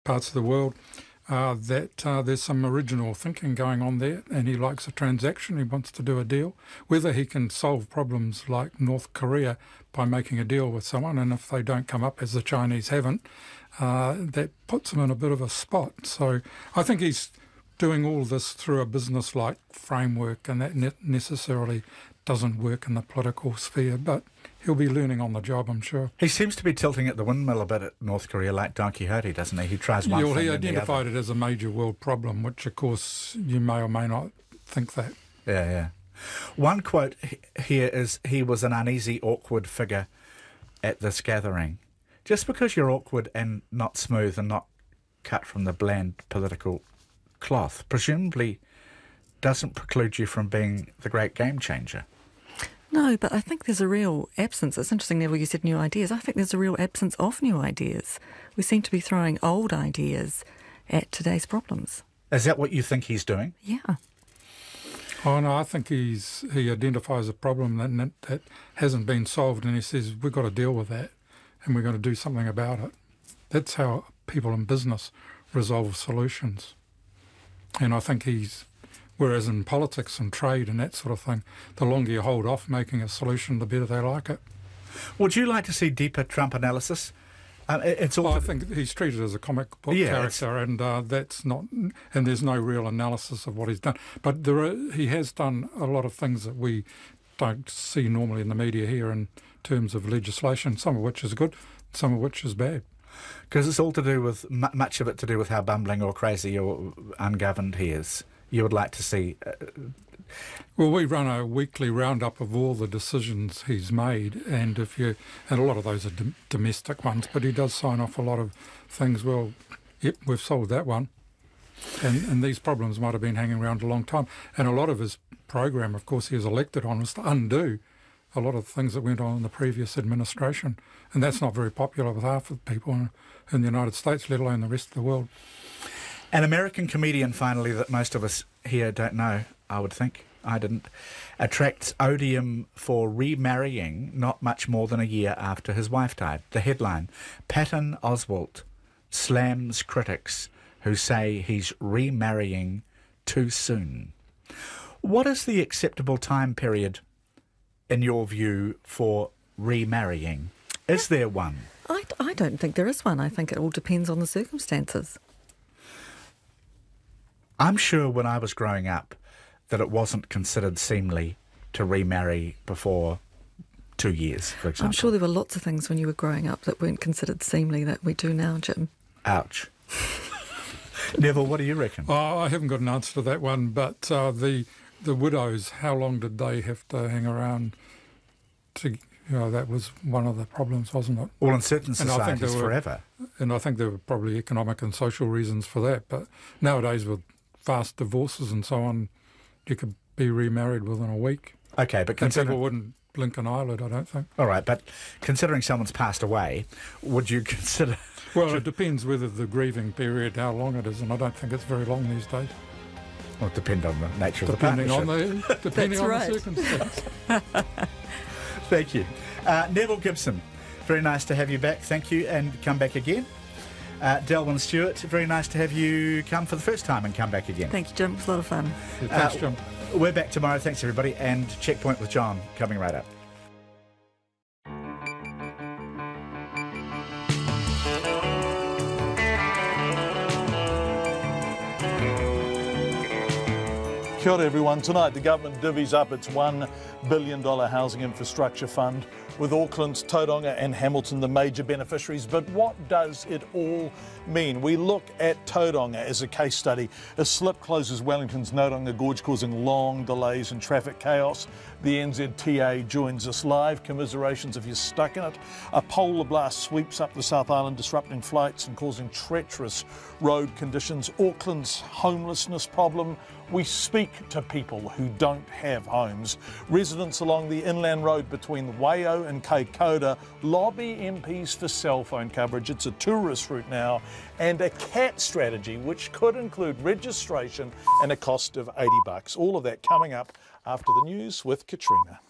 parts of the world, that there's some original thinking going on there, and he likes a transaction, he wants to do a deal. Whether he can solve problems like North Korea by making a deal with someone, and if they don't come up, as the Chinese haven't, that puts him in a bit of a spot. So I think he's doing all this through a business-like framework, and that necessarily doesn't work in the political sphere, but he'll be learning on the job, I'm sure. He seems to be tilting at the windmill a bit at North Korea, like Don Quixote, doesn't he? He tries one thing He and the identified other. it as a major world problem, which, of course, you may or may not think that. Yeah. One quote here is, he was an uneasy, awkward figure at this gathering. Just because you're awkward and not smooth and not cut from the bland political cloth, presumably doesn't preclude you from being the great game changer. No, but I think there's a real absence. It's interesting, Neville, you said new ideas. I think there's a real absence of new ideas. We seem to be throwing old ideas at today's problems. Is that what you think he's doing? Yeah. Oh, no, I think he identifies a problem that hasn't been solved, and he says, we've got to deal with that, and we're going to do something about it. That's how people in business resolve solutions. And I think whereas in politics and trade and that sort of thing, the longer you hold off making a solution, the better they like it. Would you like to see deeper Trump analysis? I think he's treated as a comic book character, and that's not. And there's no real analysis of what he's done. But he has done a lot of things that we don't see normally in the media here in terms of legislation. Some of which is good, some of which is bad. Because it's all to do with much of it to do with how bumbling or crazy or ungoverned he is. You would like to see. Well, we run a weekly roundup of all the decisions he's made, and a lot of those are domestic ones, but he does sign off a lot of things. Well, yep, we've solved that one, and these problems might have been hanging around a long time. And a lot of his program, of course, he was elected on, was to undo a lot of the things that went on in the previous administration, and that's not very popular with half of the people in the United States, let alone the rest of the world. An American comedian, finally, that most of us here don't know, I would think, I didn't, attracts odium for remarrying not much more than a year after his wife died. The headline, Patton Oswalt slams critics who say he's remarrying too soon. What is the acceptable time period, in your view, for remarrying? Is there one? I don't think there is one. I think it all depends on the circumstances. I'm sure when I was growing up that it wasn't considered seemly to remarry before 2 years, for example. I'm sure there were lots of things when you were growing up that weren't considered seemly that we do now, Jim. Ouch. Neville, what do you reckon? Oh, I haven't got an answer to that one, but the widows, how long did they have to hang around to... that was one of the problems, wasn't it? Well, in certain societies, forever. And I think there were probably economic and social reasons for that. But nowadays, with fast divorces and so on, you could be remarried within a week. Okay, but and people wouldn't blink an eyelid, I don't think. All right, but considering someone's passed away, would you consider... Well, it depends whether the grieving period, how long it is, and I don't think it's very long these days. Well, it depends on the nature of the partnership. Depending on the circumstance. Thank you. Neville Gibson, very nice to have you back. Thank you, and come back again. Delwyn Stewart, very nice to have you come for the first time and come back again. Thank you, Jim. It was a lot of fun. Yeah, thanks, Jim. We're back tomorrow. Thanks, everybody. And Checkpoint with John coming right up. Kia ora everyone. Tonight the government divvies up its $1 billion housing infrastructure fund, with Auckland's Tauranga and Hamilton the major beneficiaries. But what does it all mean? We look at Tauranga as a case study. A slip closes Wellington's Noronga Gorge, causing long delays and traffic chaos. The NZTA joins us live. Commiserations if you're stuck in it. A polar blast sweeps up the South Island, disrupting flights and causing treacherous road conditions. Auckland's homelessness problem. We speak to people who don't have homes. Residents along the inland road between Waio and Kaikoura lobby MPs for cell phone coverage. It's a tourist route now, and a cat strategy which could include registration and a cost of $80. All of that coming up after the news with Katrina.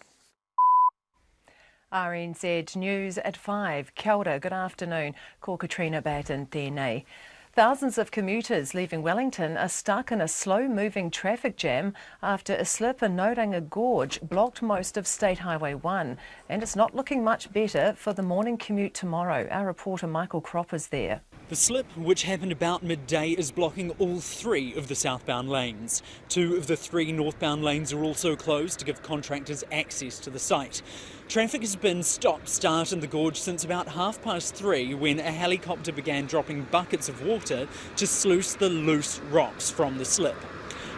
RNZ News at 5. Kia ora, good afternoon. Ko Katrina Batten tēnei. Thousands of commuters leaving Wellington are stuck in a slow-moving traffic jam after a slip in Noranga Gorge blocked most of State Highway 1. And it's not looking much better for the morning commute tomorrow. Our reporter Michael Kropp is there. The slip, which happened about midday, is blocking all 3 of the southbound lanes. 2 of the 3 northbound lanes are also closed to give contractors access to the site. Traffic has been stop-start in the gorge since about 3:30 when a helicopter began dropping buckets of water to sluice the loose rocks from the slip.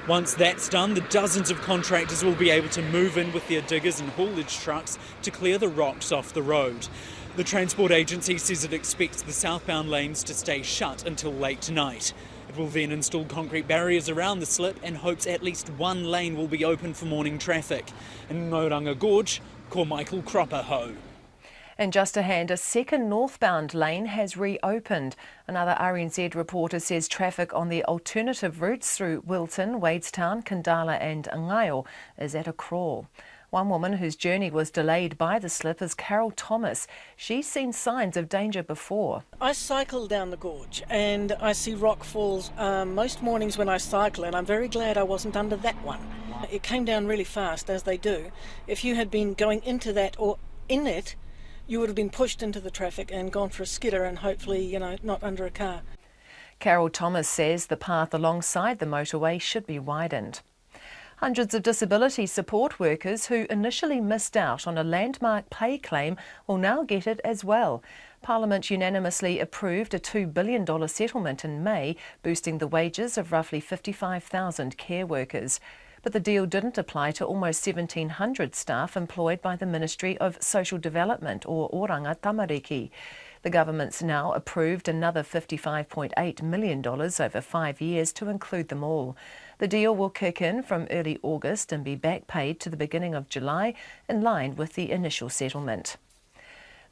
Once that's done, the dozens of contractors will be able to move in with their diggers and haulage trucks to clear the rocks off the road. The Transport Agency says it expects the southbound lanes to stay shut until late tonight. It will then install concrete barriers around the slip and hopes at least 1 lane will be open for morning traffic. In Noranga Gorge, Michael Kropp ho. And just a hand, a second northbound lane has reopened. Another RNZ reporter says traffic on the alternative routes through Wilton, Wadestown, Kandala and Ngaio is at a crawl. One woman whose journey was delayed by the slip is Carol Thomas. She's seen signs of danger before. I cycle down the gorge and I see rock falls most mornings when I cycle, and I'm very glad I wasn't under that one. It came down really fast, as they do. If you had been going into that or in it, you would have been pushed into the traffic and gone for a skidder and hopefully, not under a car. Carol Thomas says the path alongside the motorway should be widened. Hundreds of disability support workers who initially missed out on a landmark pay claim will now get it as well. Parliament unanimously approved a $2 billion settlement in May, boosting the wages of roughly 55,000 care workers. But the deal didn't apply to almost 1,700 staff employed by the Ministry of Social Development, or Oranga Tamariki. The government's now approved another $55.8 million over 5 years to include them all. The deal will kick in from early August and be back paid to the beginning of July, in line with the initial settlement.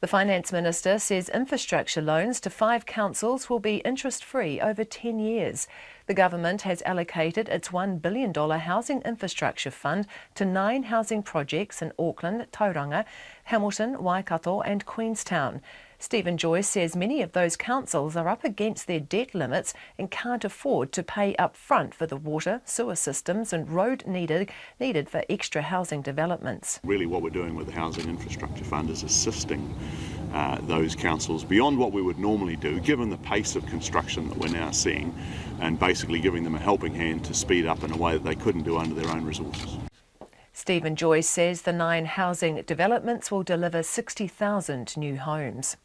The Finance Minister says infrastructure loans to 5 councils will be interest-free over 10 years. The government has allocated its $1 billion housing infrastructure fund to 9 housing projects in Auckland, Tauranga, Hamilton, Waikato and Queenstown. Stephen Joyce says many of those councils are up against their debt limits and can't afford to pay up front for the water, sewer systems and road needed for extra housing developments. Really what we're doing with the Housing Infrastructure Fund is assisting those councils beyond what we would normally do, given the pace of construction that we're now seeing, and basically giving them a helping hand to speed up in a way that they couldn't do under their own resources. Stephen Joyce says the 9 housing developments will deliver 60,000 new homes.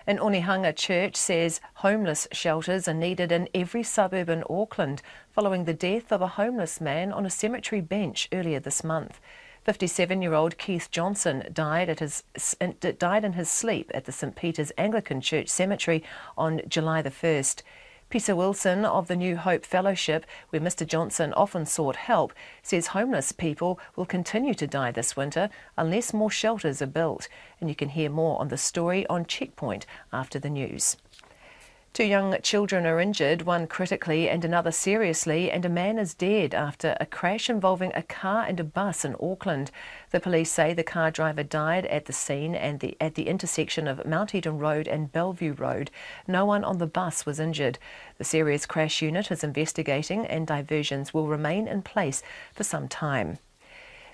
An Onehunga church says homeless shelters are needed in every suburb in Auckland following the death of a homeless man on a cemetery bench earlier this month. 57-year-old Keith Johnson died in his sleep at the St Peter's Anglican Church Cemetery on July the 1st. Peter Wilson of the New Hope Fellowship, where Mr Johnson often sought help, says homeless people will continue to die this winter unless more shelters are built. And you can hear more on the story on Checkpoint after the news. 2 young children are injured, one critically and another seriously, and a man is dead after a crash involving a car and a bus in Auckland. The police say the car driver died at the scene and at the intersection of Mount Eden Road and Bellevue Road. No one on the bus was injured. The serious crash unit is investigating and diversions will remain in place for some time.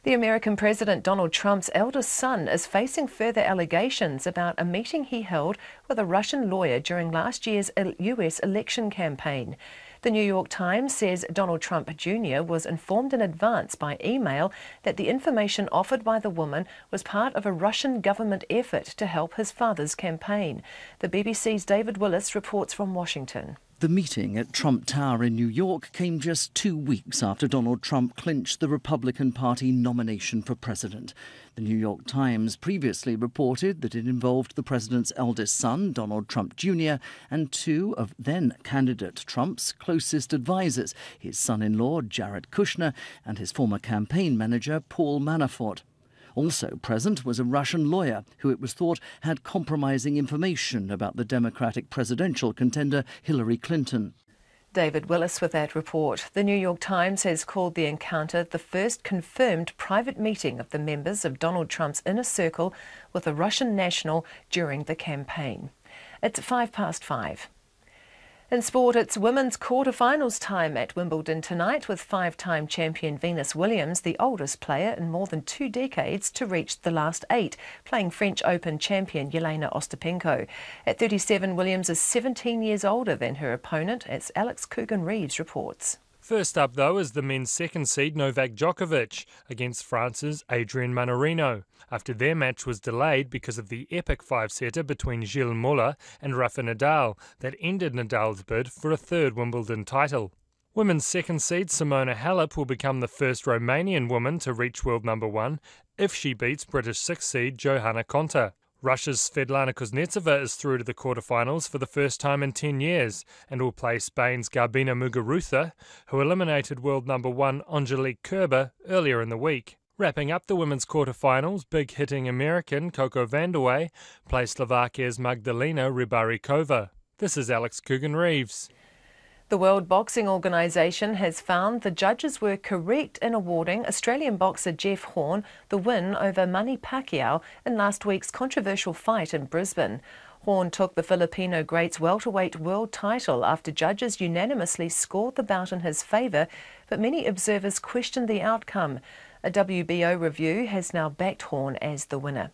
The American President Donald Trump's eldest son is facing further allegations about a meeting he held with a Russian lawyer during last year's US election campaign. The New York Times says Donald Trump Jr. was informed in advance by email that the information offered by the woman was part of a Russian government effort to help his father's campaign. The BBC's David Willis reports from Washington. The meeting at Trump Tower in New York came just 2 weeks after Donald Trump clinched the Republican Party nomination for president. The New York Times previously reported that it involved the president's eldest son, Donald Trump Jr., and 2 of then-candidate Trump's closest advisors, his son-in-law Jared Kushner and his former campaign manager Paul Manafort. Also present was a Russian lawyer who it was thought had compromising information about the Democratic presidential contender Hillary Clinton. David Willis with that report. The New York Times has called the encounter the first confirmed private meeting of the members of Donald Trump's inner circle with a Russian national during the campaign. It's 5 past 5. In sport, it's women's quarter-finals time at Wimbledon tonight with five-time champion Venus Williams, the oldest player in more than 2 decades to reach the last 8, playing French Open champion Jelena Ostapenko. At 37, Williams is 17 years older than her opponent, as Alex Coogan-Reeves reports. First up, though, is the men's second seed Novak Djokovic against France's Adrien Manarino, after their match was delayed because of the epic 5-setter between Gilles Muller and Rafa Nadal that ended Nadal's bid for a third Wimbledon title. Women's second seed Simona Halep will become the first Romanian woman to reach world number 1 if she beats British 6th seed Johanna Konta. Russia's Svetlana Kuznetsova is through to the quarterfinals for the first time in 10 years and will play Spain's Garbina Muguruza, who eliminated world number 1 Angelique Kerber earlier in the week. Wrapping up the women's quarterfinals, big-hitting American Coco Vandeweghe plays Slovakia's Magdalena Rybarikova. This is Alex Coogan-Reeves. The World Boxing Organisation has found the judges were correct in awarding Australian boxer Jeff Horn the win over Manny Pacquiao in last week's controversial fight in Brisbane. Horn took the Filipino great's welterweight world title after judges unanimously scored the bout in his favour, but many observers questioned the outcome. A WBO review has now backed Horn as the winner.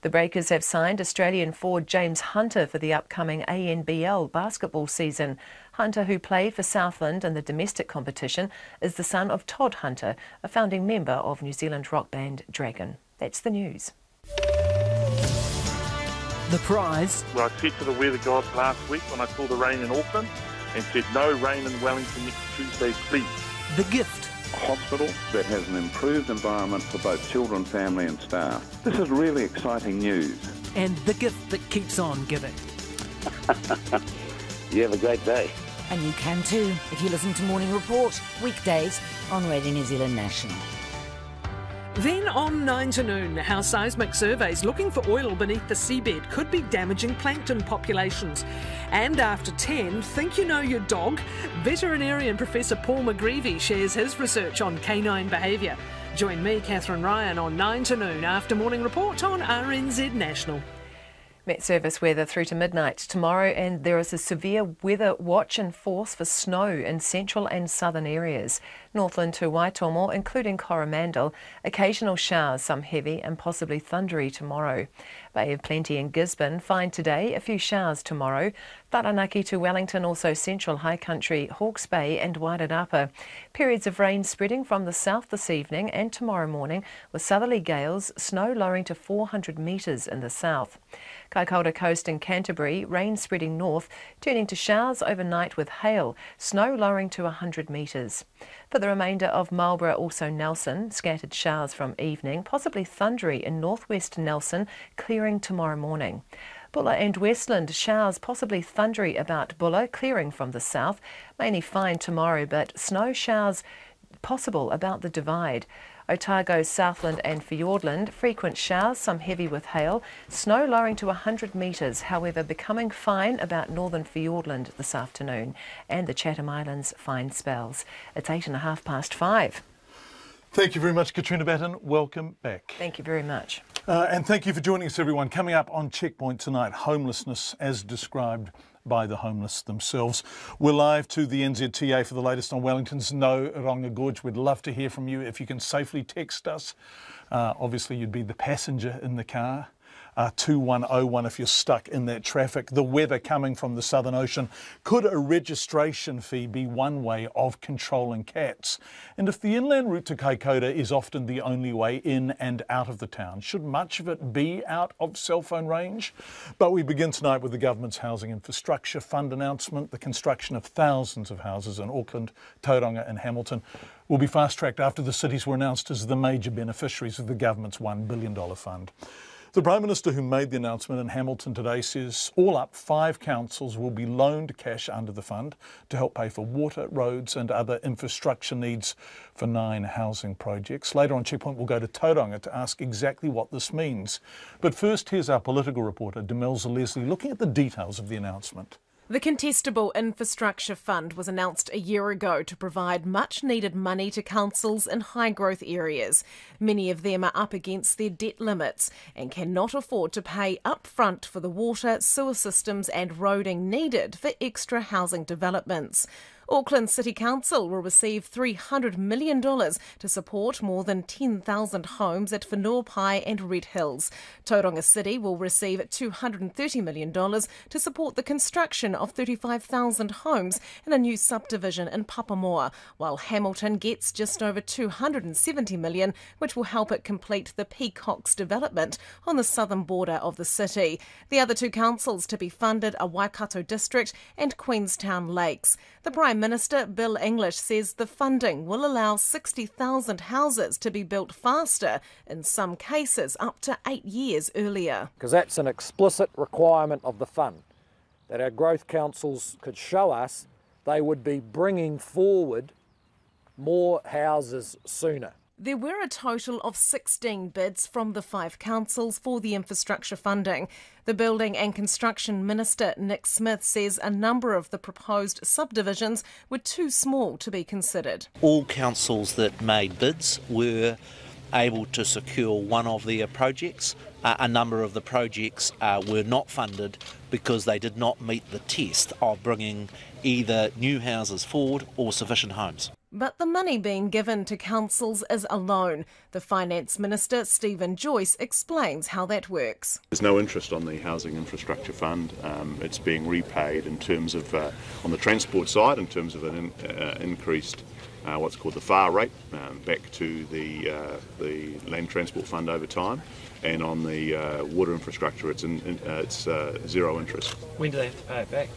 The Breakers have signed Australian forward James Hunter for the upcoming ANBL basketball season. Hunter, who played for Southland in the domestic competition, is the son of Todd Hunter, a founding member of New Zealand rock band Dragon. That's the news. The prize. Well, I said to the weather gods last week when I saw the rain in Auckland and said no rain in Wellington next Tuesday, please. The gift. A hospital that has an improved environment for both children, family and staff. This is really exciting news. And the gift that keeps on giving. You have a great day. And you can too, if you listen to Morning Report, weekdays on Radio New Zealand National. Then on 9 to noon, how seismic surveys looking for oil beneath the seabed could be damaging plankton populations. And after 10, think you know your dog? Veterinarian Professor Paul McGreevy shares his research on canine behaviour. Join me, Catherine Ryan, on 9 to noon after Morning Report on RNZ National. Met Service weather through to midnight tomorrow, and there is a severe weather watch in force for snow in central and southern areas. Northland to Waitomo, including Coromandel, occasional showers, some heavy and possibly thundery tomorrow. Bay of Plenty in Gisborne, fine today, a few showers tomorrow. Taranaki to Wellington, also central high country, Hawke's Bay and Wairarapa. Periods of rain spreading from the south this evening and tomorrow morning, with southerly gales, snow lowering to 400 metres in the south. Kaikoura Coast in Canterbury, rain spreading north, turning to showers overnight with hail, snow lowering to 100 metres. For the remainder of Marlborough, also Nelson, scattered showers from evening, possibly thundery in northwest Nelson, clearing tomorrow morning. Bulla and Westland, showers possibly thundery about Bulla, clearing from the south, mainly fine tomorrow, but snow showers possible about the Divide. Otago, Southland and Fiordland, frequent showers, some heavy with hail, snow lowering to 100 metres, however becoming fine about northern Fiordland this afternoon, and the Chatham Islands fine spells. It's 5:08. Thank you very much, Katrina Batten. Welcome back. Thank you very much. And thank you for joining us, everyone. Coming up on Checkpoint tonight, homelessness as described by the homeless themselves. We're live to the NZTA for the latest on Wellington's No Ronga Gorge. We'd love to hear from you. If you can safely text us, obviously you'd be the passenger in the car. 2101 if you're stuck in that traffic. The weather coming from the Southern Ocean. Could a registration fee be one way of controlling cats? And if the inland route to Kaikoura is often the only way in and out of the town, should much of it be out of cell phone range? But we begin tonight with the government's Housing Infrastructure Fund announcement. The construction of thousands of houses in Auckland, Tauranga and Hamilton will be fast-tracked after the cities were announced as the major beneficiaries of the government's $1 billion fund. The Prime Minister who made the announcement in Hamilton today says all up 5 councils will be loaned cash under the fund to help pay for water, roads and other infrastructure needs for 9 housing projects. Later on Checkpoint we'll go to Tauranga to ask exactly what this means. But first here's our political reporter Demelza Leslie looking at the details of the announcement. The Contestable Infrastructure Fund was announced a year ago to provide much-needed money to councils in high-growth areas. Many of them are up against their debt limits and cannot afford to pay upfront for the water, sewer systems and roading needed for extra housing developments. Auckland City Council will receive $300 million to support more than 10,000 homes at Whenuapai and Red Hills. Tauranga City will receive $230 million to support the construction of 35,000 homes in a new subdivision in Papamoa, while Hamilton gets just over $270 million, which will help it complete the Peacocks development on the southern border of the city. The other two councils to be funded are Waikato District and Queenstown Lakes. The Prime Minister Bill English says the funding will allow 60,000 houses to be built faster, in some cases up to 8 years earlier. Because that's an explicit requirement of the fund, that our growth councils could show us they would be bringing forward more houses sooner. There were a total of 16 bids from the 5 councils for the infrastructure funding. The Building and Construction Minister, Nick Smith, says a number of the proposed subdivisions were too small to be considered. All councils that made bids were able to secure one of their projects. A number of the projects were not funded because they did not meet the test of bringing either new houses forward or sufficient homes. But the money being given to councils is a loan. The Finance Minister, Stephen Joyce, explains how that works. There's no interest on the Housing Infrastructure Fund. It's being repaid in terms of, on the transport side, in terms of an increased what's called the FAR rate, back to the Land Transport Fund over time. And on the water infrastructure, it's zero interest. When do they have to pay it back?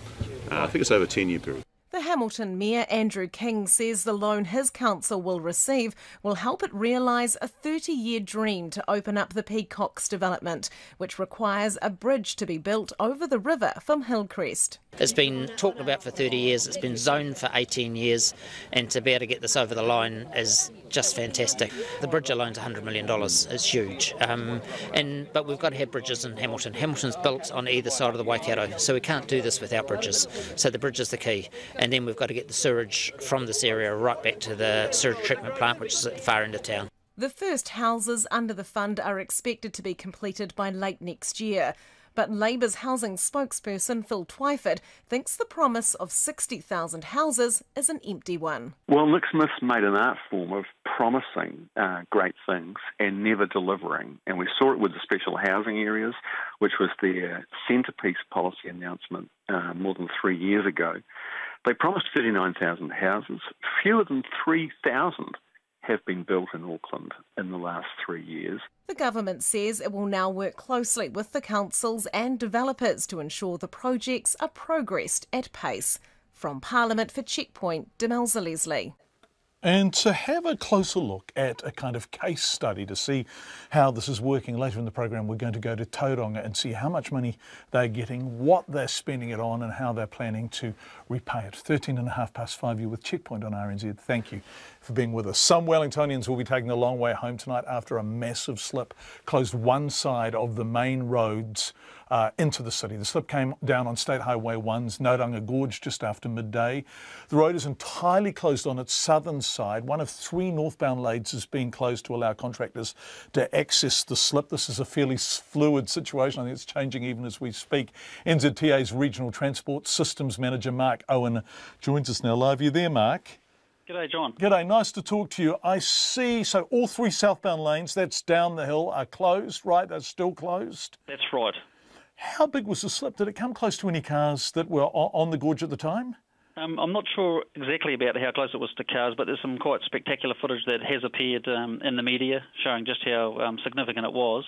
I think it's over a 10-year period. The Hamilton Mayor, Andrew King, says the loan his council will receive will help it realise a 30-year dream to open up the Peacocks development, which requires a bridge to be built over the river from Hillcrest. It's been talked about for 30 years, it's been zoned for 18 years, and to be able to get this over the line is just fantastic. The bridge alone's $100 million, it's huge. But we've got to have bridges in Hamilton. Hamilton's built on either side of the Waikato, so we can't do this without bridges. So the bridge is the key. And then we've got to get the sewage from this area right back to the sewage treatment plant, which is at the far end of town. The first houses under the fund are expected to be completed by late next year. But Labour's housing spokesperson Phil Twyford thinks the promise of 60,000 houses is an empty one. Well, Nick Smith made an art form of promising great things and never delivering. And we saw it with the special housing areas, which was their centrepiece policy announcement more than 3 years ago. They promised 39,000 houses. Fewer than 3,000 have been built in Auckland in the last 3 years. The government says it will now work closely with the councils and developers to ensure the projects are progressed at pace. From Parliament for Checkpoint, Demelza Leslie. And to have a closer look at a kind of case study to see how this is working later in the program, we're going to go to Tauranga and see how much money they're getting, what they're spending it on and how they're planning to repay it. 5:13, you're with Checkpoint on RNZ. Thank you for being with us. Some Wellingtonians will be taking a long way home tonight after a massive slip closed one side of the main roads into the city. The slip came down on State Highway 1's Nodanga Gorge just after midday. The road is entirely closed on its southern side. One of 3 northbound lanes is being closed to allow contractors to access the slip. This is a fairly fluid situation. I think it's changing even as we speak. NZTA's Regional Transport Systems Manager Mark Owen joins us now live. Are you there, Mark? G'day, John. G'day, nice to talk to you. I see, so all 3 southbound lanes, that's down the hill, are closed, right? They're still closed? That's right. How big was the slip? Did it come close to any cars that were on the gorge at the time? I'm not sure exactly about how close it was to cars, but there's some quite spectacular footage that has appeared in the media showing just how significant it was.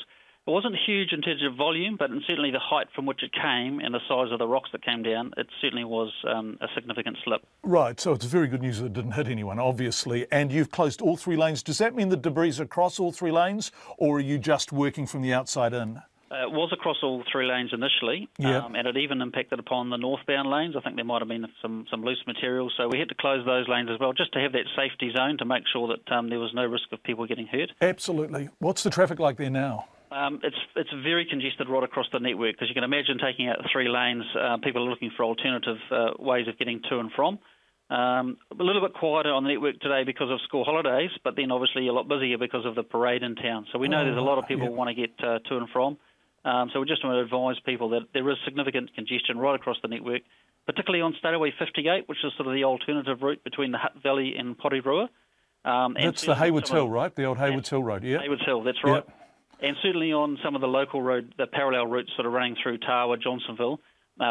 It wasn't huge in terms of volume, but certainly the height from which it came and the size of the rocks that came down, it certainly was a significant slip. Right, so it's very good news that it didn't hit anyone, obviously, and you've closed all 3 lanes. Does that mean the debris is across all 3 lanes, or are you just working from the outside in? It was across all 3 lanes initially, and it even impacted upon the northbound lanes. I think there might have been some loose material, so we had to close those lanes as well, just to have that safety zone to make sure that there was no risk of people getting hurt. Absolutely. What's the traffic like there now? It's very congested right across the network, because you can imagine taking out 3 lanes, people are looking for alternative ways of getting to and from. A little bit quieter on the network today because of school holidays, but then obviously a lot busier because of the parade in town. So we know there's a lot of people who want to get to and from. So we just want to advise people that there is significant congestion right across the network, particularly on State Highway 58, which is sort of the alternative route between the Hutt Valley and Porirua. That's the Haywards Hill, right? The old Haywards Hill Road, yeah? Haywards Hill, that's right. Yep. And certainly on some of the local road, the parallel routes sort of running through Tawa, Johnsonville,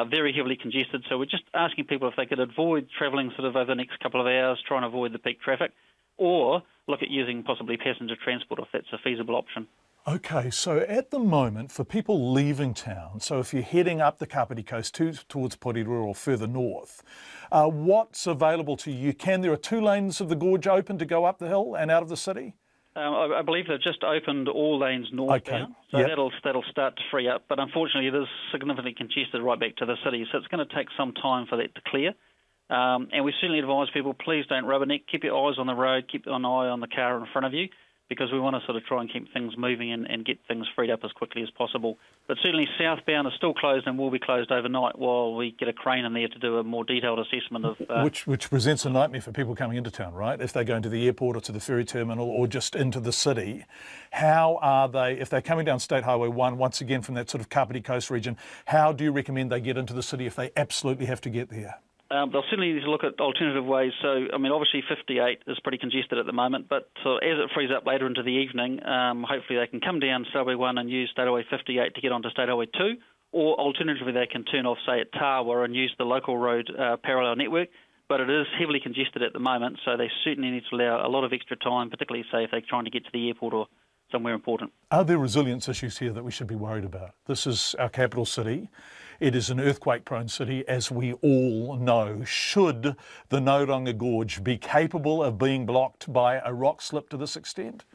very heavily congested. So we're just asking people if they could avoid travelling sort of over the next couple of hours, try and avoid the peak traffic, or look at using possibly passenger transport if that's a feasible option. Okay, so at the moment, for people leaving town, so if you're heading up the Kapiti Coast towards Porirua or further north, what's available to you? There are 2 lanes of the gorge open to go up the hill and out of the city? I believe they've just opened all lanes northbound, so that'll start to free up. But unfortunately, it is significantly congested right back to the city, so it's going to take some time for that to clear. And we certainly advise people, please don't rubberneck. Keep your eyes on the road, keep an eye on the car in front of you, because we want to sort of try and keep things moving and get things freed up as quickly as possible. But certainly southbound is still closed and will be closed overnight while we get a crane in there to do a more detailed assessment of... Which presents a nightmare for people coming into town, right? If they go into the airport or to the ferry terminal or just into the city, how are they, if they're coming down State Highway 1, once again from that sort of Kapiti Coast region, how do you recommend they get into the city if they absolutely have to get there? They'll certainly need to look at alternative ways. So, I mean, obviously 58 is pretty congested at the moment, but as it frees up later into the evening, hopefully they can come down State Highway 1 and use State Highway 58 to get onto State Highway 2, or alternatively they can turn off, say, at Tawa and use the local road parallel network. But it is heavily congested at the moment, so they certainly need to allow a lot of extra time, particularly, say, if they're trying to get to the airport or somewhere important. Are there resilience issues here that we should be worried about? This is our capital city. It is an earthquake-prone city, as we all know. Should the Noronga Gorge be capable of being blocked by a rock slip to this extent?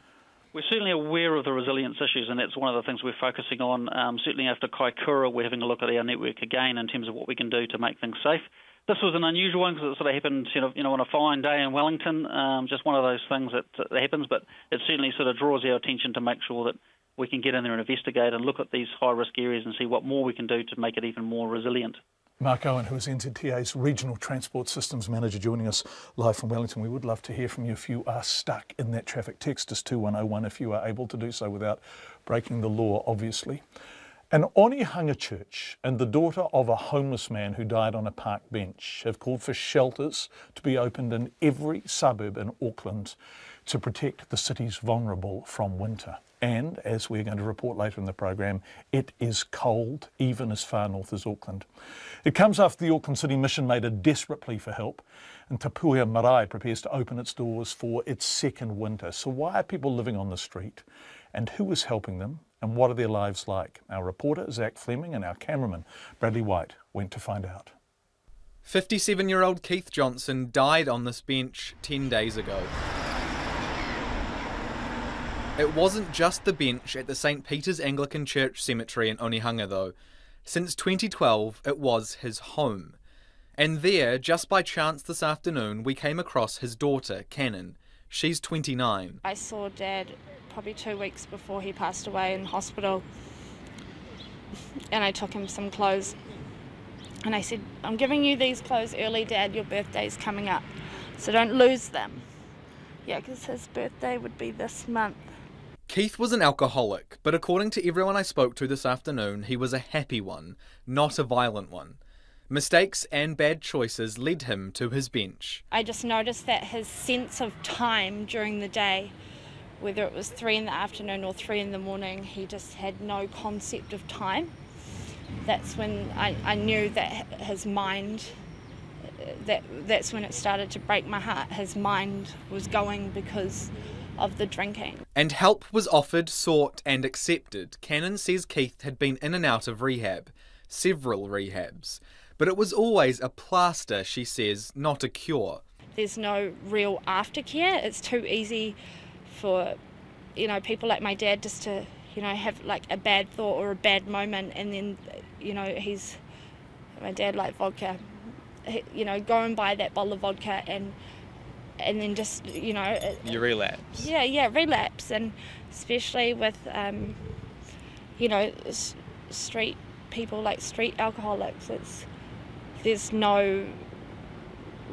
We're certainly aware of the resilience issues, and that's one of the things we're focusing on. Certainly after Kaikoura, we're having a look at our network again in terms of what we can do to make things safe. This was an unusual one because it sort of happened, on a fine day in Wellington. Just one of those things that happens, but it certainly sort of draws our attention to make sure that we can get in there and investigate and look at these high-risk areas and see what more we can do to make it even more resilient. Mark Owen, who is NZTA's Regional Transport Systems Manager, joining us live from Wellington. We would love to hear from you if you are stuck in that traffic. Text us 2101 if you are able to do so without breaking the law, obviously. An Onehunga church and the daughter of a homeless man who died on a park bench have called for shelters to be opened in every suburb in Auckland to protect the city's vulnerable from winter. And, as we're going to report later in the program, it is cold, even as far north as Auckland. It comes after the Auckland City Mission made a desperate plea for help, and Te Puea Marae prepares to open its doors for its second winter. So why are people living on the street, and who is helping them, and what are their lives like? Our reporter, Zach Fleming, and our cameraman, Bradley White, went to find out. 57-year-old Keith Johnson died on this bench 10 days ago. It wasn't just the bench at the St. Peter's Anglican Church Cemetery in Onehunga, though. Since 2012, it was his home. And there, just by chance this afternoon, we came across his daughter, Cannon. She's 29. I saw Dad probably 2 weeks before he passed away in hospital, and I took him some clothes. And I said, I'm giving you these clothes early, Dad, your birthday's coming up, so don't lose them. Yeah, because his birthday would be this month. Keith was an alcoholic, but according to everyone I spoke to this afternoon, he was a happy one, not a violent one. Mistakes and bad choices led him to his bench. I just noticed that his sense of time during the day, whether it was 3 in the afternoon or 3 in the morning, he just had no concept of time. That's when I knew that his mind, that's when it started to break my heart. His mind was going because of the drinking. And help was offered, sought and accepted. Cannon says Keith had been in and out of rehab, several rehabs. But it was always a plaster, she says, not a cure. There's no real aftercare. It's too easy for, people like my dad just to, have like a bad thought or a bad moment, and then, my dad liked vodka, go and buy that bottle of vodka and then just, You relapse. Yeah, relapse. And especially with you know, street people, like street alcoholics. There's no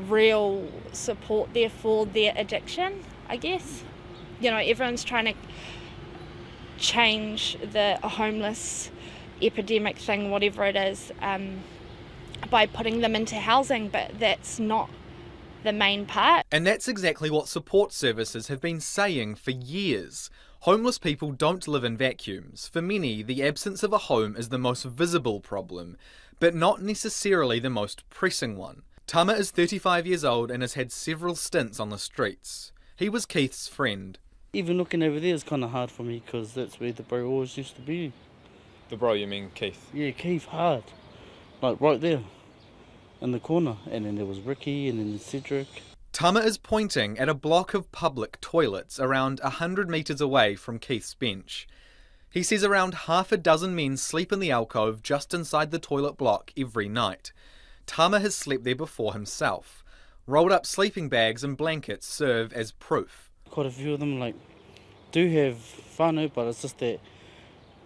real support there for their addiction, I guess. You know, everyone's trying to change the homeless epidemic thing, whatever it is, by putting them into housing, but that's not the main part. And that's exactly what support services have been saying for years. Homeless people don't live in vacuums. For many, the absence of a home is the most visible problem, but not necessarily the most pressing one. Tama is 35 years old and has had several stints on the streets. He was Keith's friend. Even looking over there is kind of hard for me because that's where the bro always used to be. The bro, you mean Keith? Yeah, Keith, hard. Like right there in the corner. And then there was Ricky and then Cedric. Tama is pointing at a block of public toilets around 100 metres away from Keith's bench. He says around half a dozen men sleep in the alcove just inside the toilet block every night. Tama has slept there before himself. Rolled up sleeping bags and blankets serve as proof. Quite a few of them do have whānau, but it's just that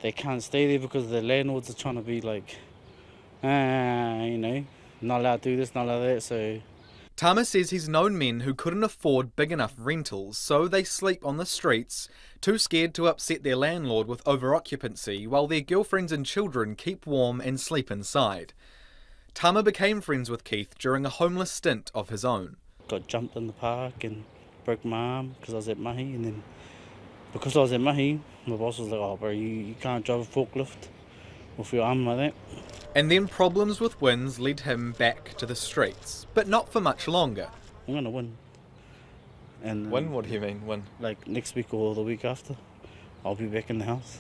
they can't stay there because the landlords are trying to be like, you know, not allowed to do this, not allowed that, so... Tama says he's known men who couldn't afford big enough rentals, so they sleep on the streets, too scared to upset their landlord with over-occupancy, while their girlfriends and children keep warm and sleep inside. Tama became friends with Keith during a homeless stint of his own. Got jumped in the park and broke my arm because I was at Mahi, and then because I was at Mahi, my boss was like, oh bro, you can't drive a forklift with your arm like that. And then problems with wins led him back to the streets, but not for much longer. I'm going to win. And win? What do you mean, win? Like next week or the week after, I'll be back in the house.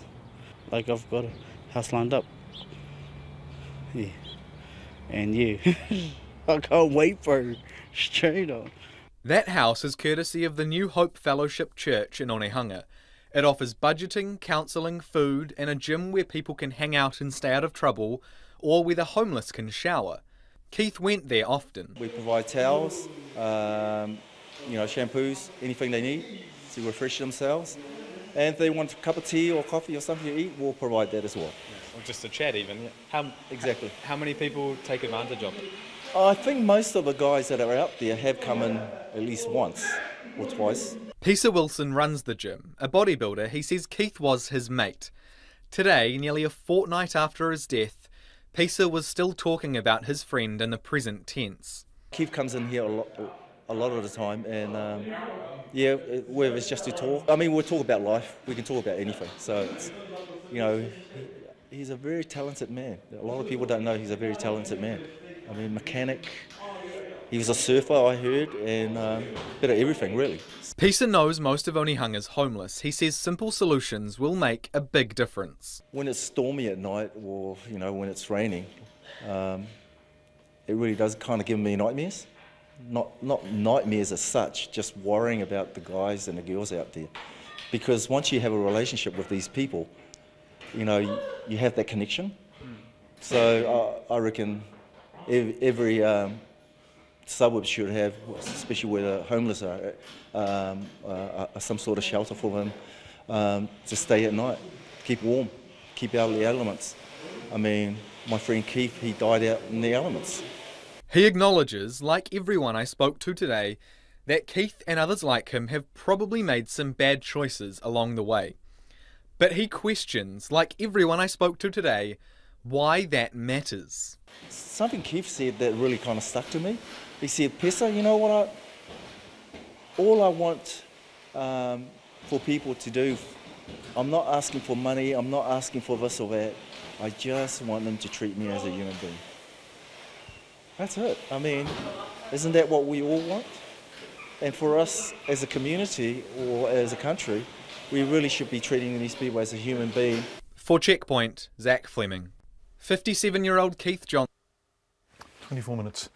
Like I've got a house lined up. Yeah. And yeah, I can't wait for it. Straight on. That house is courtesy of the New Hope Fellowship Church in Onehunga. It offers budgeting, counselling, food, and a gym where people can hang out and stay out of trouble, or where the homeless can shower. Keith went there often. We provide towels, shampoos, anything they need to refresh themselves. And if they want a cup of tea or coffee or something to eat, we'll provide that as well. Or just a chat even. Exactly. How many people take advantage of it? I think most of the guys that are out there have come in at least once or twice. Pisa Wilson runs the gym. A bodybuilder, he says Keith was his mate. Today, nearly a fortnight after his death, Pisa was still talking about his friend in the present tense. Keith comes in here a lot of the time, and whether it's just to talk. I mean, we'll talk about life. We can talk about anything. So, it's, he's a very talented man. A lot of people don't know he's a very talented man. I mean, mechanic. He was a surfer, I heard, and a bit of everything, really. Pisa knows most of Onehunga's homeless. He says simple solutions will make a big difference. When it's stormy at night, or when it's raining, it really does kind of give me nightmares. Not nightmares as such, just worrying about the guys and the girls out there. Because once you have a relationship with these people, you have that connection. So I reckon every suburb should have, especially where the homeless are, some sort of shelter for them to stay at night, keep warm, keep out of the elements. I mean, my friend Keith, he died out in the elements. He acknowledges, like everyone I spoke to today, that Keith and others like him have probably made some bad choices along the way. But he questions, like everyone I spoke to today, why that matters. Something Keith said that really kind of stuck to me. He said, Pisa, you know what, all I want for people to do, I'm not asking for money, I'm not asking for this or that, I just want them to treat me as a human being. That's it. I mean, isn't that what we all want? And for us as a community or as a country, we really should be treating these people as a human being. For Checkpoint, Zach Fleming. 57-year-old Keith Johnson. 24 minutes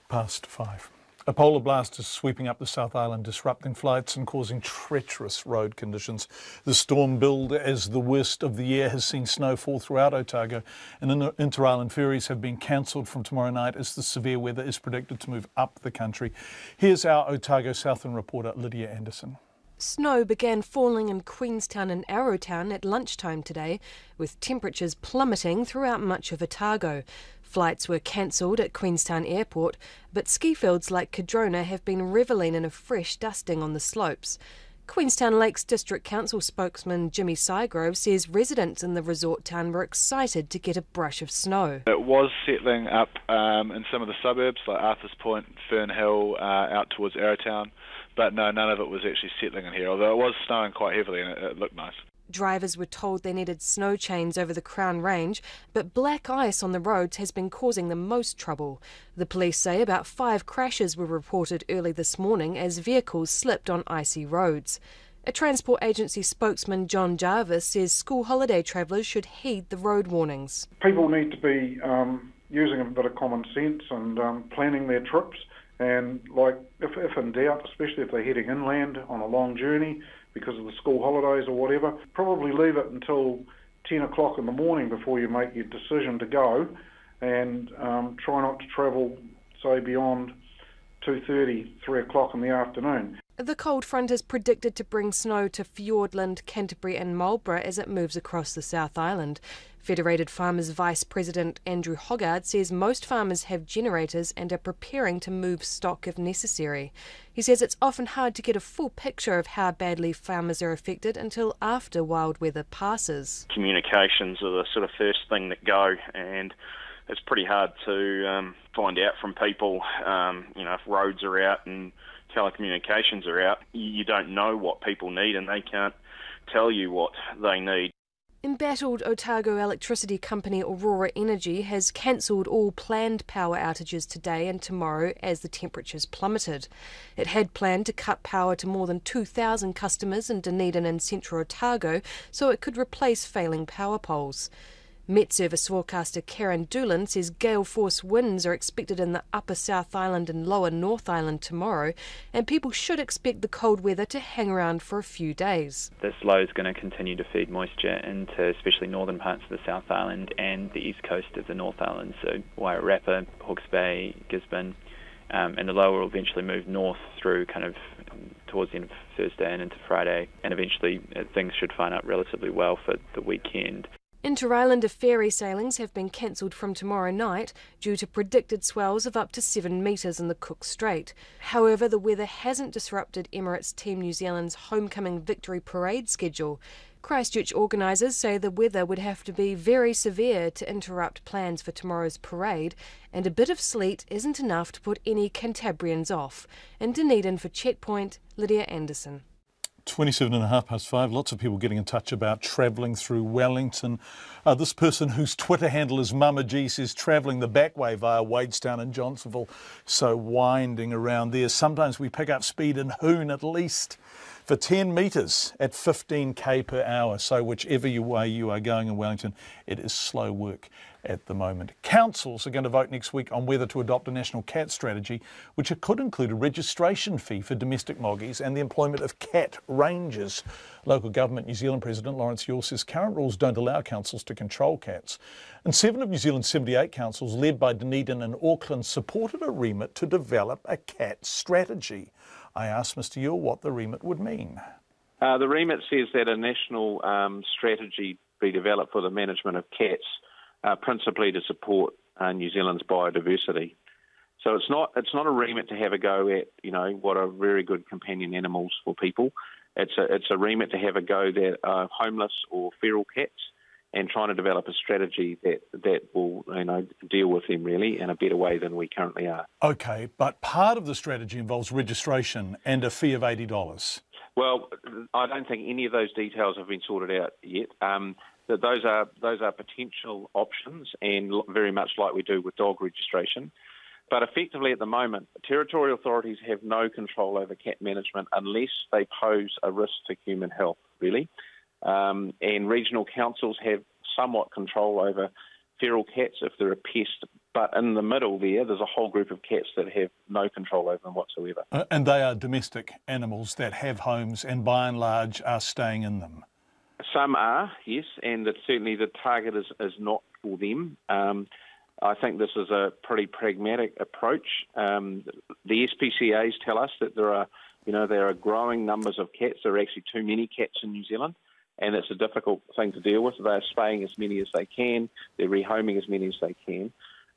past 5. A polar blast is sweeping up the South Island, disrupting flights and causing treacherous road conditions. The storm, billed as the worst of the year, has seen snow fall throughout Otago, and inter-island ferries have been cancelled from tomorrow night as the severe weather is predicted to move up the country. Here's our Otago Southland reporter, Lydia Anderson. Snow began falling in Queenstown and Arrowtown at lunchtime today, with temperatures plummeting throughout much of Otago. Flights were cancelled at Queenstown Airport, but ski fields like Cardrona have been revelling in a fresh dusting on the slopes. Queenstown Lakes District Council spokesman Jimmy Sygrove says residents in the resort town were excited to get a brush of snow. It was settling up in some of the suburbs like Arthurs Point, Fern Hill, out towards Arrowtown, but no, none of it was actually settling in here, although it was snowing quite heavily and it looked nice. Drivers were told they needed snow chains over the Crown Range, but black ice on the roads has been causing the most trouble. The police say about 5 crashes were reported early this morning as vehicles slipped on icy roads. A transport agency spokesman, John Jarvis, says school holiday travellers should heed the road warnings. People need to be using a bit of common sense and planning their trips, and if in doubt, especially if they're heading inland on a long journey, because of the school holidays or whatever, probably leave it until 10 o'clock in the morning before you make your decision to go, and try not to travel, say, beyond 2:30, 3 o'clock in the afternoon. The cold front is predicted to bring snow to Fiordland, Canterbury and Marlborough as it moves across the South Island. Federated Farmers Vice President Andrew Hoggard says most farmers have generators and are preparing to move stock if necessary. He says it's often hard to get a full picture of how badly farmers are affected until after wild weather passes. Communications are the sort of first thing that go, and it's pretty hard to find out from people, if roads are out and telecommunications are out. You don't know what people need and they can't tell you what they need. Embattled Otago electricity company Aurora Energy has cancelled all planned power outages today and tomorrow as the temperatures plummeted. It had planned to cut power to more than 2,000 customers in Dunedin and Central Otago so it could replace failing power poles. Met Service forecaster Karen Doolan says gale force winds are expected in the upper South Island and lower North Island tomorrow, and people should expect the cold weather to hang around for a few days. This low is going to continue to feed moisture into especially northern parts of the South Island and the east coast of the North Island, so Wairarapa, Hawke's Bay, Gisborne, and the low will eventually move north through kind of towards the end of Thursday and into Friday, and eventually things should fine up relatively well for the weekend. Inter-Islander ferry sailings have been cancelled from tomorrow night due to predicted swells of up to 7 metres in the Cook Strait. However, the weather hasn't disrupted Emirates Team New Zealand's homecoming victory parade schedule. Christchurch organisers say the weather would have to be very severe to interrupt plans for tomorrow's parade, and a bit of sleet isn't enough to put any Cantabrians off. In Dunedin for Checkpoint, Lydia Anderson. 5:27. Lots of people getting in touch about travelling through Wellington. This person whose Twitter handle is Mama G says travelling the back way via Wadestown and Johnsonville, so winding around there. Sometimes we pick up speed in Hoon at least for 10 metres at 15 km per hour. So whichever way you are going in Wellington, it is slow work at the moment. Councils are going to vote next week on whether to adopt a national cat strategy, which could include a registration fee for domestic moggies and the employment of cat rangers. Local Government New Zealand President Lawrence Yule says current rules don't allow councils to control cats. And 7 of New Zealand's 78 councils, led by Dunedin and Auckland, supported a remit to develop a cat strategy. I asked Mr Yule what the remit would mean. The remit says that a national strategy be developed for the management of cats, principally to support New Zealand's biodiversity. So it's not a remit to have a go at what are very good companion animals for people. It's a remit to have a go that are homeless or feral cats, and trying to develop a strategy that will deal with them really in a better way than we currently are. Okay, but part of the strategy involves registration and a fee of $80. Well, I don't think any of those details have been sorted out yet. That those are potential options, and very much like we do with dog registration. But effectively at the moment, territorial authorities have no control over cat management unless they pose a risk to human health, really. And regional councils have somewhat control over feral cats if they're a pest. But in the middle there's a whole group of cats that have no control over them whatsoever. And they are domestic animals that have homes and by and large are staying in them. Some are, yes, and certainly the target is not for them. I think this is a pretty pragmatic approach. The SPCAs tell us that there are You know, there are growing numbers of cats. There are actually too many cats in New Zealand, and it's a difficult thing to deal with. They're spaying as many as they can. They're rehoming as many as they can.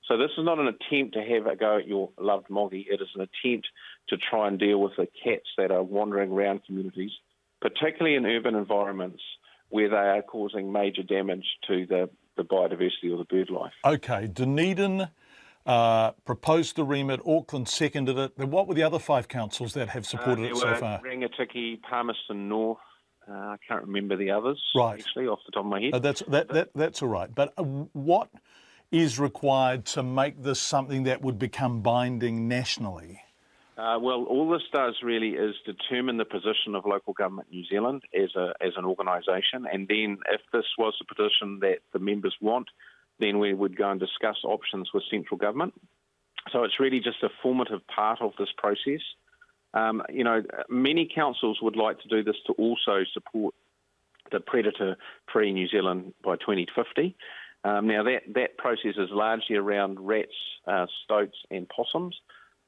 So this is not an attempt to have a go at your loved moggy. It is an attempt to try and deal with the cats that are wandering around communities, particularly in urban environments where they are causing major damage to the biodiversity or the bird life. Okay, Dunedin proposed the remit, Auckland seconded it. Then what were the other 5 councils that have supported it so far? Rangitikei, Palmerston North. I can't remember the others, right, actually, off the top of my head. That's all right. But what is required to make this something that would become binding nationally? Well, all this does really is determine the position of Local Government New Zealand as an organisation, and then if this was the position that the members want, then we would go and discuss options with central government. So it's really just a formative part of this process. You know, many councils would like to do this to also support the predator-free New Zealand by 2050. Now, that process is largely around rats, stoats and possums.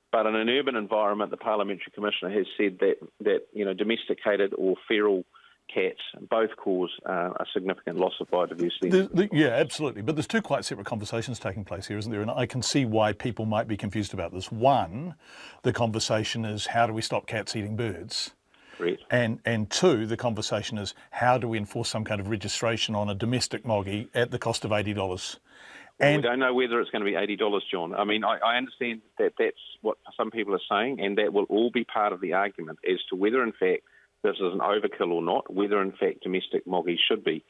But in an urban environment, the Parliamentary Commissioner has said that you know, domesticated or feral cats both cause a significant loss of biodiversity. Yeah, absolutely. But there's 2 quite separate conversations taking place here, isn't there? And I can see why people might be confused about this. One, the conversation is how do we stop cats eating birds? Correct. And 2, the conversation is how do we enforce some kind of registration on a domestic moggy at the cost of $80? And we don't know whether it's going to be $80, John. I mean, I understand that that's what some people are saying, and that will all be part of the argument as to whether, in fact, this is an overkill or not, whether, in fact, domestic moggies should be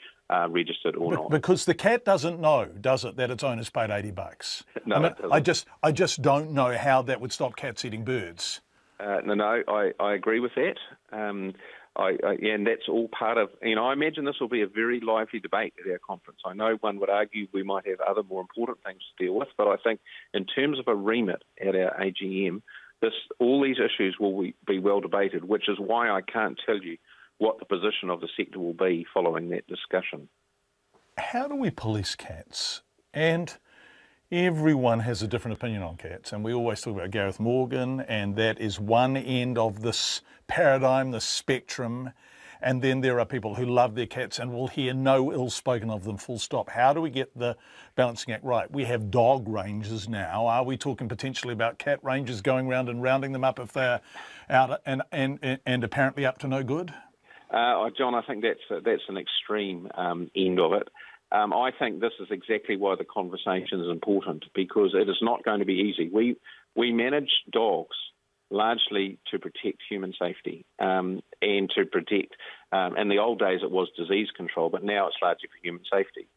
registered or not. Because the cat doesn't know, does it, that its owner's paid $80? No, I mean, it doesn't. I just don't know how that would stop cats eating birds. No, I agree with that. Yeah, and that's all part of, you know, I imagine this will be a very lively debate at our conference. I know one would argue we might have other more important things to deal with, but I think in terms of a remit at our AGM, all these issues will be well debated, which is why I can't tell you what the position of the sector will be following that discussion. How do we police cats? And everyone has a different opinion on cats, and we always talk about Gareth Morgan, and that is one end of this paradigm, this spectrum, and then there are people who love their cats and will hear no ill spoken of them, full stop. How do we get the balancing act right? We have dog ranges now. Are we talking potentially about cat ranges going round and rounding them up if they're out and apparently up to no good? John, I think that's an extreme end of it. I think this is exactly why the conversation is important, because it is not going to be easy. We manage dogs largely to protect human safety and to protect, in the old days it was disease control, but now it's largely for human safety.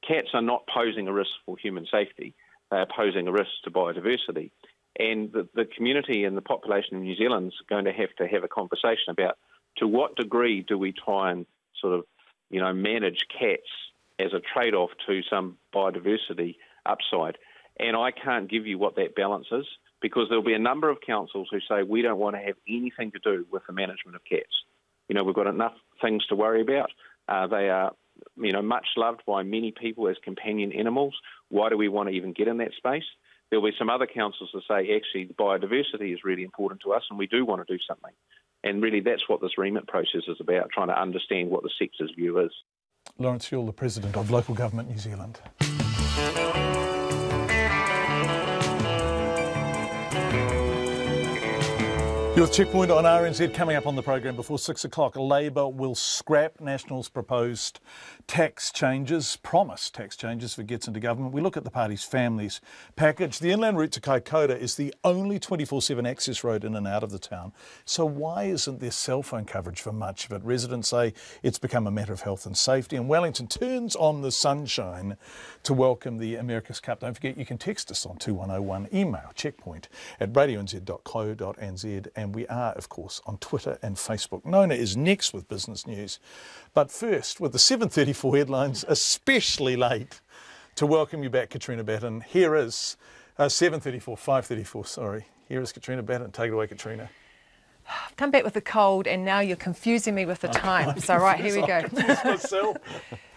Cats are not posing a risk for human safety. They are posing a risk to biodiversity. And the community and the population of New Zealand is going to have a conversation about to what degree do we try and sort of, you know, manage cats as a trade-off to some biodiversity upside. And I can't give you what that balance is, because there'll be a number of councils who say we don't want to have anything to do with the management of cats. You know, we've got enough things to worry about. They are, you know, much loved by many people as companion animals. Why do we want to even get in that space? There'll be some other councils that say, actually, biodiversity is really important to us and we do want to do something. And really that's what this remit process is about, trying to understand what the sector's view is. Lawrence Yule, the President of Local Government New Zealand. You're with Checkpoint on RNZ. Coming up on the program before 6 o'clock, Labour will scrap National's proposed tax changes, promised tax changes if it gets into government. We look at the party's families package. The inland route to Kaikoura is the only 24/7 access road in and out of the town. So why isn't there cell phone coverage for much of it? Residents say it's become a matter of health and safety. And Wellington turns on the sunshine to welcome the America's Cup. Don't forget you can text us on 2101, email checkpoint@radionz.co.nz, and we are, of course, on Twitter and Facebook. Nona is next with business news. But first, with the 7:34 headlines, especially late, to welcome you back, Katrina Batten. Here is 5:34, sorry. Here is Katrina Batten. Take it away, Katrina. I've come back with a cold and now you're confusing me with the time. So, right, here we go.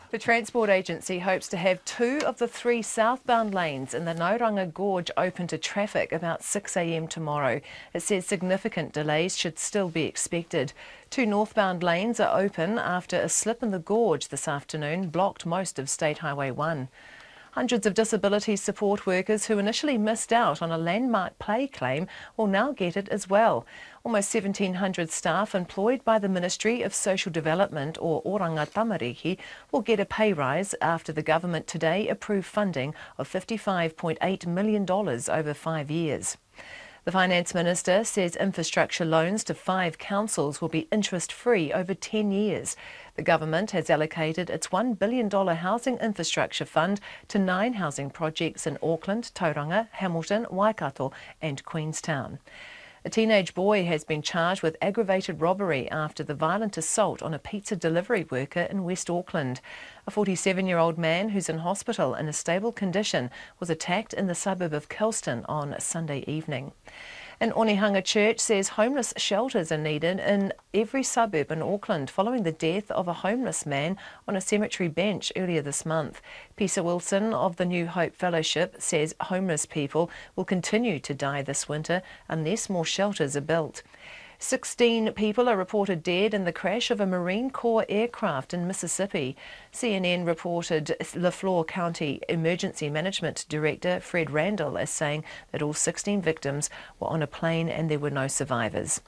The Transport Agency hopes to have 2 of the 3 southbound lanes in the Nauranga Gorge open to traffic about 6 a.m. tomorrow. It says significant delays should still be expected. 2 northbound lanes are open after a slip in the gorge this afternoon blocked most of State Highway 1. Hundreds of disability support workers who initially missed out on a landmark pay claim will now get it as well. Almost 1,700 staff employed by the Ministry of Social Development, or Oranga Tamariki, will get a pay rise after the government today approved funding of $55.8 million over 5 years. The Finance Minister says infrastructure loans to 5 councils will be interest-free over 10 years. The government has allocated its $1 billion housing infrastructure fund to 9 housing projects in Auckland, Tauranga, Hamilton, Waikato and Queenstown. A teenage boy has been charged with aggravated robbery after the violent assault on a pizza delivery worker in West Auckland. A 47-year-old man who's in hospital in a stable condition was attacked in the suburb of Kelston on Sunday evening. An Onehunga church says homeless shelters are needed in every suburb in Auckland following the death of a homeless man on a cemetery bench earlier this month. Pisa Wilson of the New Hope Fellowship says homeless people will continue to die this winter unless more shelters are built. 16 people are reported dead in the crash of a Marine Corps aircraft in Mississippi. CNN reported Lafleur County Emergency Management Director Fred Randall as saying that all 16 victims were on a plane and there were no survivors.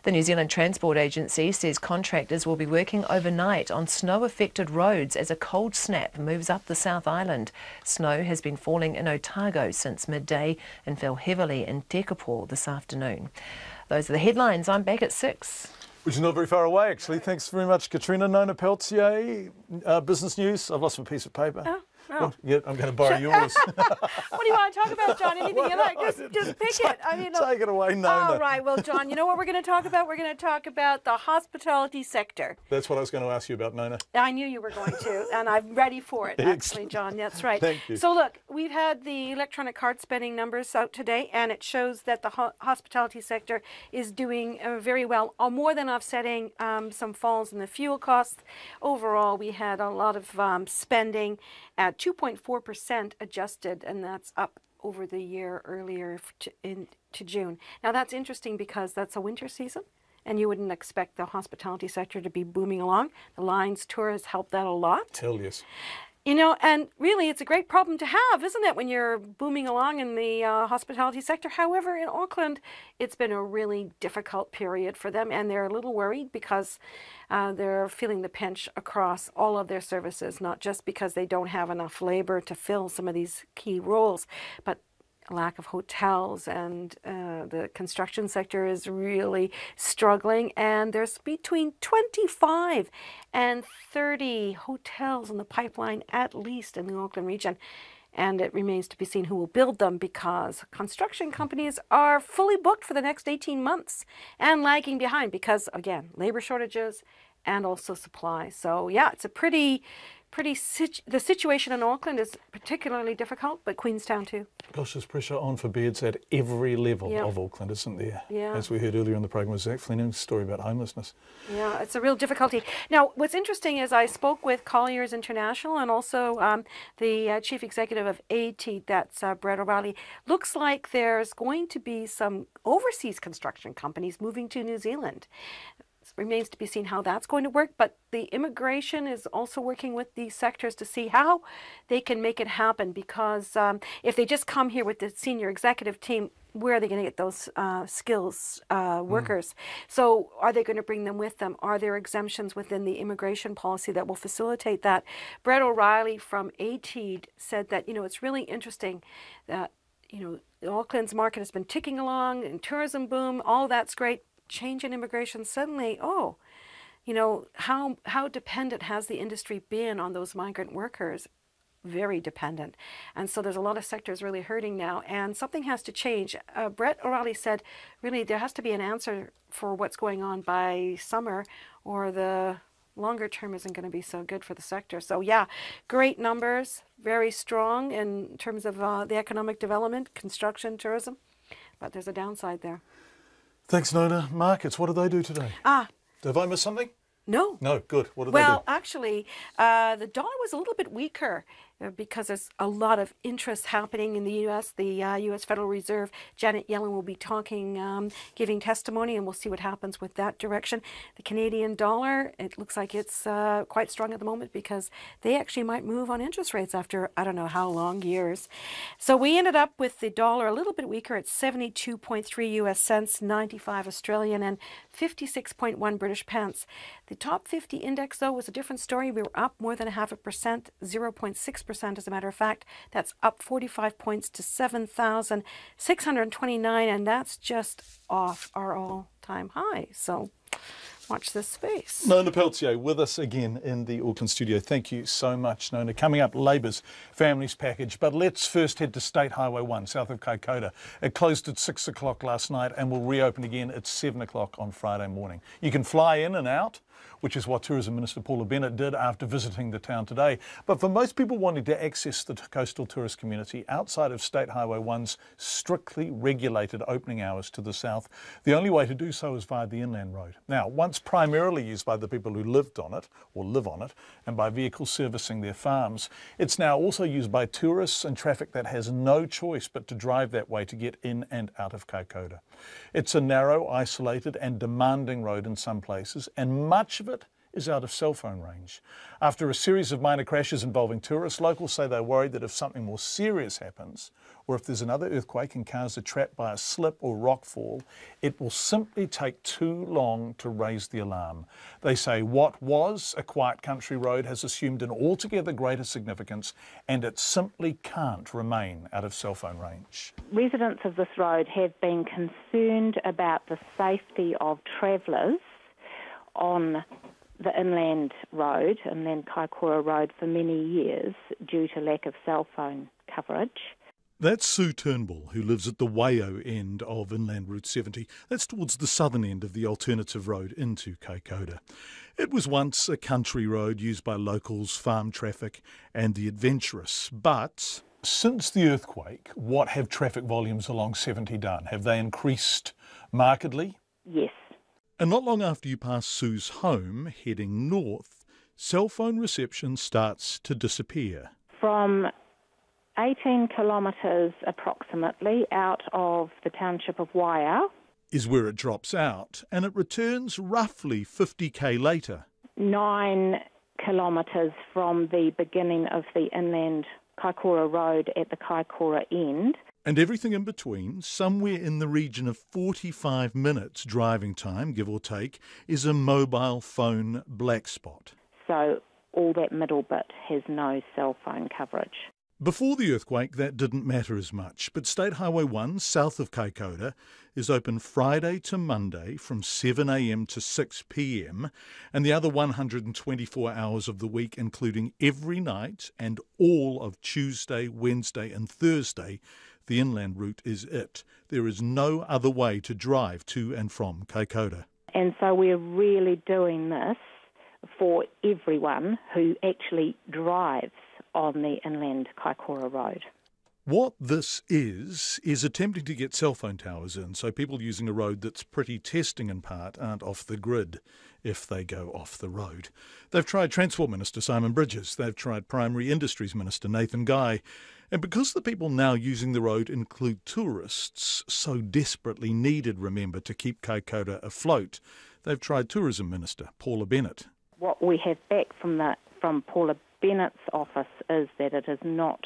The New Zealand Transport Agency says contractors will be working overnight on snow-affected roads as a cold snap moves up the South Island. Snow has been falling in Otago since midday and fell heavily in Tekapo this afternoon. Those are the headlines. I'm back at 6. Which is not very far away, actually. Thanks very much, Katrina. Nona Peltier, Business News. I've lost my piece of paper. Oh. Well, yeah, I'm going to borrow yours. What do you want to talk about, John? Anything you like? Just pick it. I mean, take it away, Nona. All right. Well, John, you know what we're going to talk about? We're going to talk about the hospitality sector. That's what I was going to ask you about, Nona. I knew you were going to, and I'm ready for it, actually, John. That's right. Thank you. So, look, we've had the electronic card spending numbers out today, and it shows that the hospitality sector is doing very well, more than offsetting some falls in the fuel costs. Overall, we had a lot of spending at 2.4% adjusted, and that's up over the year earlier to June. Now, that's interesting because that's a winter season, and you wouldn't expect the hospitality sector to be booming along. The Lions tour has helped that a lot. Tell yes. You know, and really it's a great problem to have, isn't it, when you're booming along in the hospitality sector? However, in Auckland, it's been a really difficult period for them, and they're a little worried because they're feeling the pinch across all of their services, not just because they don't have enough labor to fill some of these key roles, but lack of hotels, and the construction sector is really struggling, and there's between 25 and 30 hotels in the pipeline at least in the Auckland region, and it remains to be seen who will build them because construction companies are fully booked for the next 18 months and lagging behind because, again, labor shortages and also supply. So yeah, it's a the situation in Auckland is particularly difficult, but Queenstown too. Gosh, there's pressure on for beds at every level of Auckland, isn't there? Yeah. As we heard earlier in the programme, Zach Flenning's story about homelessness. Yeah, it's a real difficulty. Now, what's interesting is I spoke with Colliers International and also the chief executive of AT, that's Brett O'Reilly. Looks like there's going to be some overseas construction companies moving to New Zealand. Remains to be seen how that's going to work, but the immigration is also working with these sectors to see how they can make it happen, because if they just come here with the senior executive team, where are they going to get those skills workers? So are they going to bring them with them? Are there exemptions within the immigration policy that will facilitate that? Brett O'Reilly from ATEED said that, you know, it's really interesting that, you know, Auckland's market has been ticking along and tourism boom, all that's great. Change in immigration, suddenly, oh, you know, how dependent has the industry been on those migrant workers? Very dependent. And so there's a lot of sectors really hurting now, and something has to change. Brett O'Reilly said, really, there has to be an answer for what's going on by summer, or the longer term isn't going to be so good for the sector. So yeah, great numbers, very strong in terms of the economic development, construction, tourism, but there's a downside there. Thanks, Nona. Markets, what do they do today? Have I missed something? No. No, good. What did Well, actually, the dollar was a little bit weaker because there's a lot of interest happening in the U.S. The U.S. Federal Reserve, Janet Yellen, will be talking, giving testimony, and we'll see what happens with that direction. The Canadian dollar, it looks like it's quite strong at the moment because they actually might move on interest rates after I don't know how long years. So we ended up with the dollar a little bit weaker at 72.3 U.S. cents, 95 Australian, and 56.1 British pence. The top 50 index, though, was a different story. We were up more than 0.5%, 0.6% as a matter of fact. That's up 45 points to 7,629, and that's just off our all-time high. So watch this space. Nona Peltier with us again in the Auckland studio. Thank you so much, Nona. Coming up, Labour's Families Package. But let's first head to State Highway 1, south of Kaikoura. It closed at 6 o'clock last night and will reopen again at 7 o'clock on Friday morning. You can fly in and out, which is what Tourism Minister Paula Bennett did after visiting the town today. But for most people wanting to access the coastal tourist community outside of State Highway 1's strictly regulated opening hours to the south, the only way to do so is via the inland road. Now, once primarily used by the people who lived on it, or live on it, and by vehicles servicing their farms, it's now also used by tourists and traffic that has no choice but to drive that way to get in and out of Kaikoura. It's a narrow, isolated and demanding road in some places, and much of it is out of cell phone range. After a series of minor crashes involving tourists, locals say they're worried that if something more serious happens, or if there's another earthquake and cars are trapped by a slip or rockfall, it will simply take too long to raise the alarm. They say what was a quiet country road has assumed an altogether greater significance, and it simply can't remain out of cell phone range. Residents of this road have been concerned about the safety of travellers on the inland road, inland Kaikoura Road, for many years due to lack of cell phone coverage. That's Sue Turnbull, who lives at the Waio end of Inland Route 70. That's towards the southern end of the alternative road into Kaikoura. It was once a country road used by locals, farm traffic and the adventurous. But since the earthquake, what have traffic volumes along 70 done? Have they increased markedly? Yes. And not long after you pass Sue's home, heading north, cell phone reception starts to disappear. From 18 kilometres approximately out of the township of Waio is where it drops out, and it returns roughly 50k later. 9 kilometres from the beginning of the inland Kaikoura Road at the Kaikoura end. And everything in between, somewhere in the region of 45 minutes driving time, give or take, is a mobile phone black spot. So all that middle bit has no cell phone coverage. Before the earthquake, that didn't matter as much, but State Highway 1, south of Kaikoura, is open Friday to Monday from 7 a.m. to 6 p.m, and the other 124 hours of the week, including every night and all of Tuesday, Wednesday and Thursday. The inland route is it. There is no other way to drive to and from Kaikoura. And so we're really doing this for everyone who actually drives on the inland Kaikoura Road. What this is attempting to get cell phone towers in, so people using a road that's pretty testing in part aren't off the grid if they go off the road. They've tried Transport Minister Simon Bridges, they've tried Primary Industries Minister Nathan Guy, and because the people now using the road include tourists, so desperately needed, remember, to keep Kaikoura afloat, they've tried Tourism Minister Paula Bennett. What we have back from Paula Bennett's office is that it is not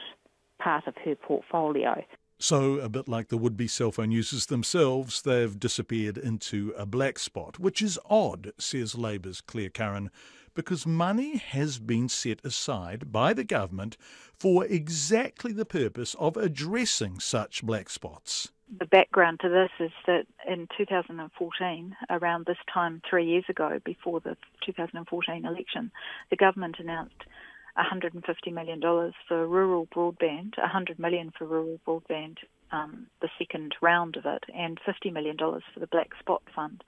part of her portfolio. So, a bit like the would-be cell phone users themselves, they've disappeared into a black spot, which is odd, says Labour's Claire Curran, because money has been set aside by the government for exactly the purpose of addressing such black spots. The background to this is that in 2014, around this time 3 years ago, before the 2014 election, the government announced $150 million for rural broadband, $100 million for rural broadband, the second round of it, and $50 million for the Black Spot Fund,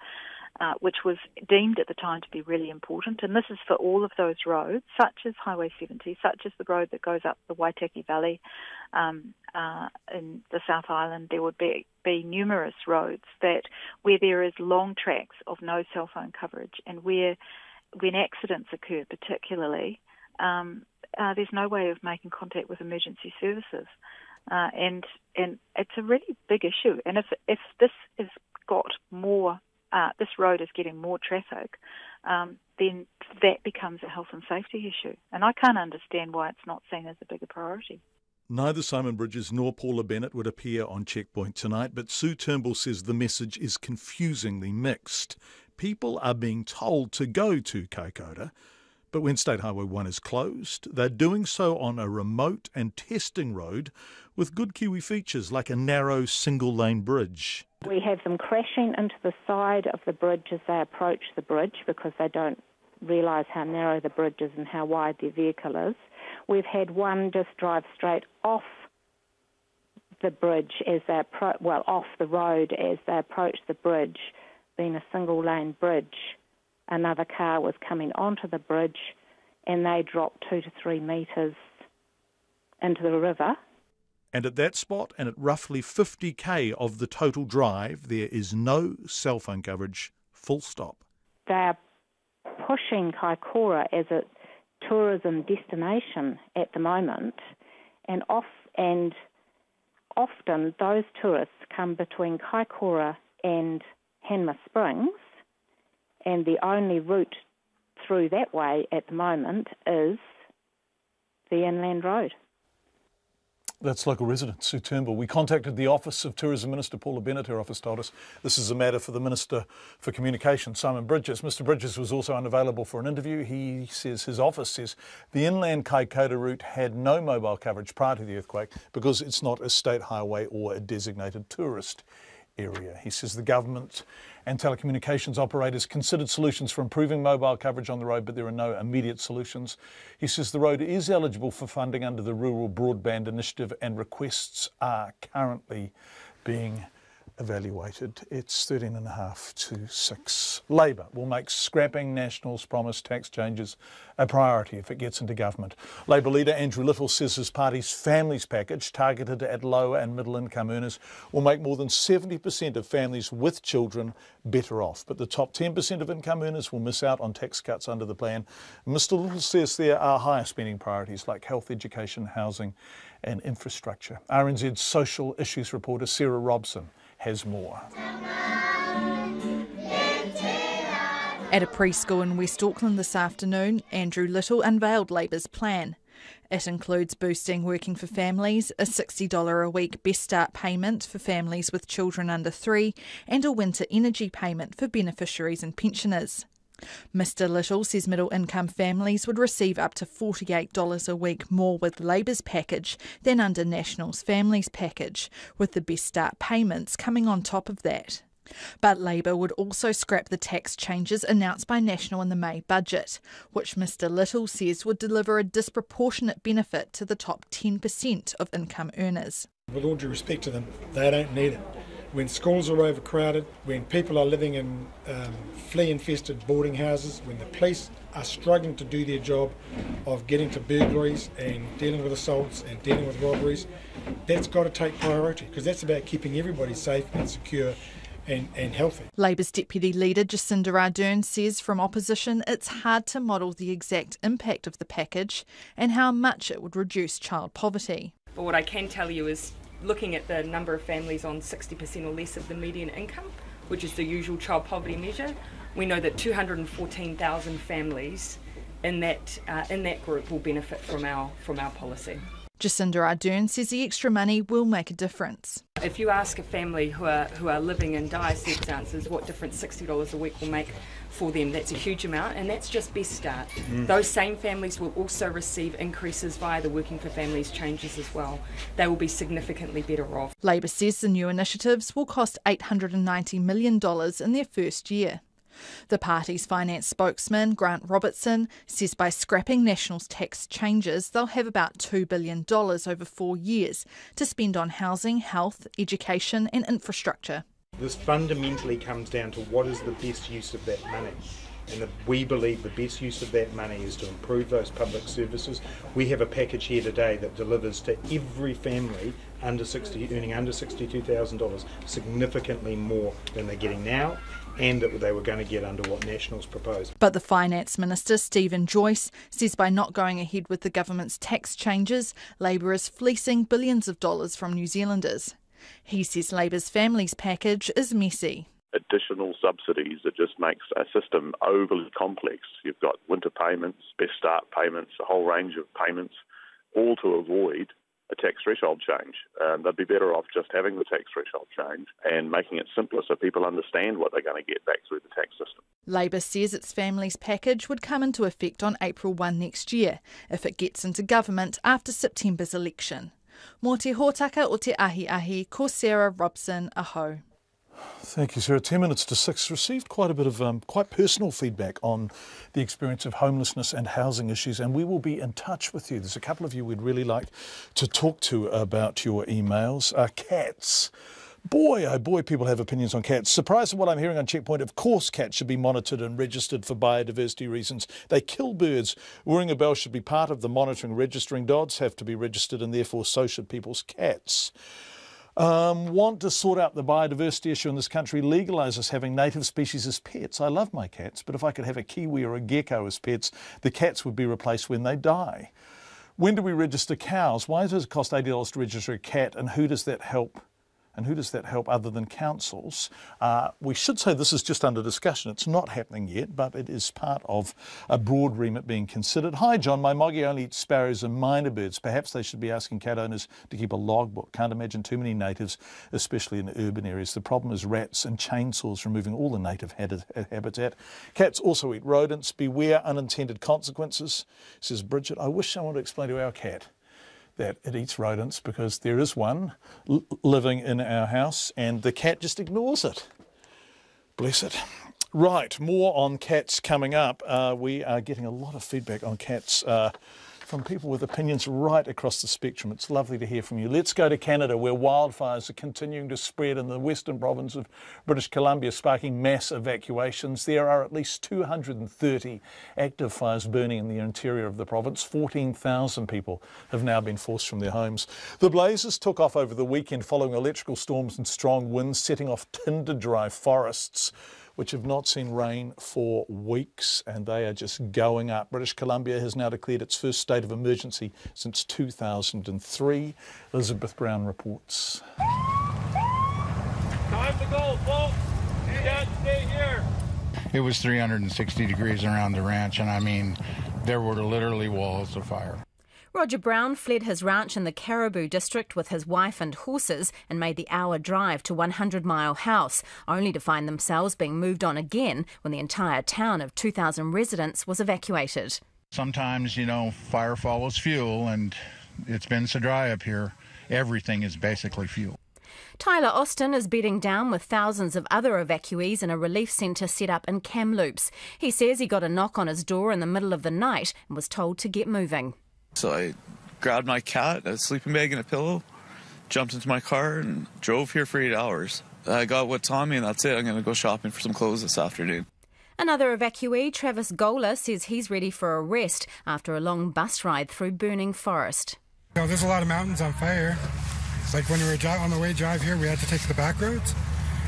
which was deemed at the time to be really important. And this is for all of those roads, such as Highway 70, such as the road that goes up the Waitaki Valley in the South Island. There would be numerous roads where there is long tracks of no cell phone coverage, and where when accidents occur particularly, there's no way of making contact with emergency services. And it's a really big issue. And if this has got more, this road is getting more traffic, then that becomes a health and safety issue. And I can't understand why it's not seen as a bigger priority. Neither Simon Bridges nor Paula Bennett would appear on Checkpoint tonight, but Sue Turnbull says the message is confusingly mixed. People are being told to go to Kaikoura, but when State Highway 1 is closed, they're doing so on a remote and testing road with good Kiwi features like a narrow single-lane bridge. We have them crashing into the side of the bridge as they approach the bridge because they don't realise how narrow the bridge is and how wide their vehicle is. We've had one just drive straight off the bridge as they off the road as they approach the bridge, being a single-lane bridge. Another car was coming onto the bridge and they dropped 2 to 3 metres into the river. And at that spot, and at roughly 50k of the total drive, there is no cell phone coverage, full stop. They are pushing Kaikoura as a tourism destination at the moment, and often those tourists come between Kaikoura and Hanmer Springs, and the only route through that way at the moment is the Inland Road. That's local resident Sue Turnbull. We contacted the office of Tourism Minister Paula Bennett. Her office told us this is a matter for the Minister for Communication, Simon Bridges. Mr Bridges was also unavailable for an interview. He says his office says the inland Kaikoura route had no mobile coverage prior to the earthquake because it's not a state highway or a designated tourist area. He says the government and telecommunications operators considered solutions for improving mobile coverage on the road, but there are no immediate solutions. He says the road is eligible for funding under the Rural Broadband Initiative and requests are currently being evaluated. It's 13.5 to 6. Labor will make scrapping National's promised tax changes a priority if it gets into government. Labor leader Andrew Little says his party's families package, targeted at lower and middle income earners, will make more than 70% of families with children better off. But the top 10% of income earners will miss out on tax cuts under the plan. Mr Little says there are higher spending priorities like health, education, housing and infrastructure. RNZ's social issues reporter Sarah Robson has more. At a preschool in West Auckland this afternoon, Andrew Little unveiled Labor's plan. It includes boosting Working for Families, a $60 a week Best Start payment for families with children under 3, and a winter energy payment for beneficiaries and pensioners. Mr Little says middle-income families would receive up to $48 a week more with Labor's package than under National's Families package, with the Best Start payments coming on top of that. But Labor would also scrap the tax changes announced by National in the May budget, which Mr Little says would deliver a disproportionate benefit to the top 10% of income earners. With all due respect to them, they don't need it. When schools are overcrowded, when people are living in flea-infested boarding houses, when the police are struggling to do their job of getting to burglaries and dealing with assaults and dealing with robberies, that's got to take priority because that's about keeping everybody safe and secure and healthy. Labor's Deputy Leader Jacinda Ardern says from opposition it's hard to model the exact impact of the package and how much it would reduce child poverty. But what I can tell you is looking at the number of families on 60% or less of the median income, which is the usual child poverty measure, we know that 214,000 families in that group will benefit from our policy. Jacinda Ardern says the extra money will make a difference. If you ask a family who are living in dire circumstances what difference $60 a week will make for them, that's a huge amount, and that's just Best Start. Those same families will also receive increases via the Working for Families changes as well. They will be significantly better off. Labor says the new initiatives will cost $890 million in their first year. The party's finance spokesman, Grant Robertson, says by scrapping National's tax changes, they'll have about $2 billion over 4 years to spend on housing, health, education and infrastructure. This fundamentally comes down to what is the best use of that money. and we believe the best use of that money is to improve those public services. We have a package here today that delivers to every family earning under $62,000 significantly more than they're getting now, and that they were going to get under what Nationals proposed. But the Finance Minister, Stephen Joyce, says by not going ahead with the government's tax changes, Labor is fleecing billions of dollars from New Zealanders. He says Labor's families package is messy. Additional subsidies that just makes a system overly complex. You've got winter payments, best start payments, a whole range of payments, all to avoid a tax threshold change. They'd be better off just having the tax threshold change and making it simpler so people understand what they're going to get back through the tax system. Labor says its families package would come into effect on April 1 next year if it gets into government after September's election. Mō te hōtaka o te ahi, ko Sarah Robson, aho. Thank you, Sarah. 10 minutes to 6. Received quite a bit of quite personal feedback on the experience of homelessness and housing issues, and we will be in touch with you. There's a couple of you we'd really like to talk to about your emails. Cats. Boy, oh boy, people have opinions on cats. Surprised at what I'm hearing on Checkpoint. Of course, cats should be monitored and registered for biodiversity reasons. They kill birds. Wearing a bell should be part of the monitoring registering. Dogs have to be registered, and therefore so should people's cats. Want to sort out the biodiversity issue in this country, legalise us having native species as pets. I love my cats, but if I could have a kiwi or a gecko as pets, the cats would be replaced when they die. When do we register cows? Why does it cost $80 to register a cat, and who does that help? And who does that help other than councils? We should say this is just under discussion. It's not happening yet, but it is part of a broad remit being considered. Hi, John. My moggy only eats sparrows and minor birds. Perhaps they should be asking cat owners to keep a logbook. Can't imagine too many natives, especially in urban areas. The problem is rats and chainsaws removing all the native habitat. Cats also eat rodents. Beware unintended consequences, says Bridget. I wish someone would explain to our cat that it eats rodents, because there is one living in our house and the cat just ignores it. Bless it. Right, more on cats coming up. We are getting a lot of feedback on cats from people with opinions right across the spectrum. It's lovely to hear from you. Let's go to Canada, where wildfires are continuing to spread in the western province of British Columbia, sparking mass evacuations. There are at least 230 active fires burning in the interior of the province. 14,000 people have now been forced from their homes. The blazes took off over the weekend following electrical storms and strong winds, setting off tinder-dry forests, which have not seen rain for weeks, and they are just going up. British Columbia has now declared its first state of emergency since 2003. Elizabeth Brown reports. Time to go, folks. You can't stay here. It was 360 degrees around the ranch, and I mean, there were literally walls of fire. Roger Brown fled his ranch in the Caribou district with his wife and horses and made the hour drive to 100 Mile House, only to find themselves being moved on again when the entire town of 2,000 residents was evacuated. Sometimes, you know, fire follows fuel, and it's been so dry up here, everything is basically fuel. Tyler Austin is bedding down with thousands of other evacuees in a relief centre set up in Kamloops. He says he got a knock on his door in the middle of the night and was told to get moving. So I grabbed my cat, a sleeping bag and a pillow, jumped into my car and drove here for 8 hours. I got what's on me and that's it. I'm going to go shopping for some clothes this afternoon. Another evacuee, Travis Gola, says he's ready for a rest after a long bus ride through burning forest. You know, there's a lot of mountains on fire. It's like when we were on the way drive here, we had to take the back roads,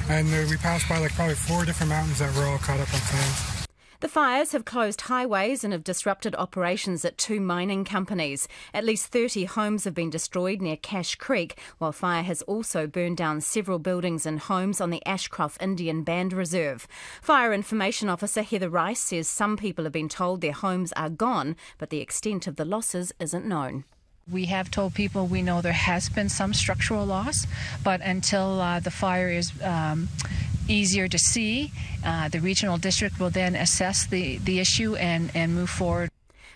and we passed by like probably 4 different mountains that were all caught up on fire. The fires have closed highways and have disrupted operations at 2 mining companies. At least 30 homes have been destroyed near Cache Creek, while fire has also burned down several buildings and homes on the Ashcroft Indian Band Reserve. Fire Information Officer Heather Rice says some people have been told their homes are gone, but the extent of the losses isn't known. We have told people we know there has been some structural loss, but until the fire is easier to see, the regional district will then assess the issue and move forward.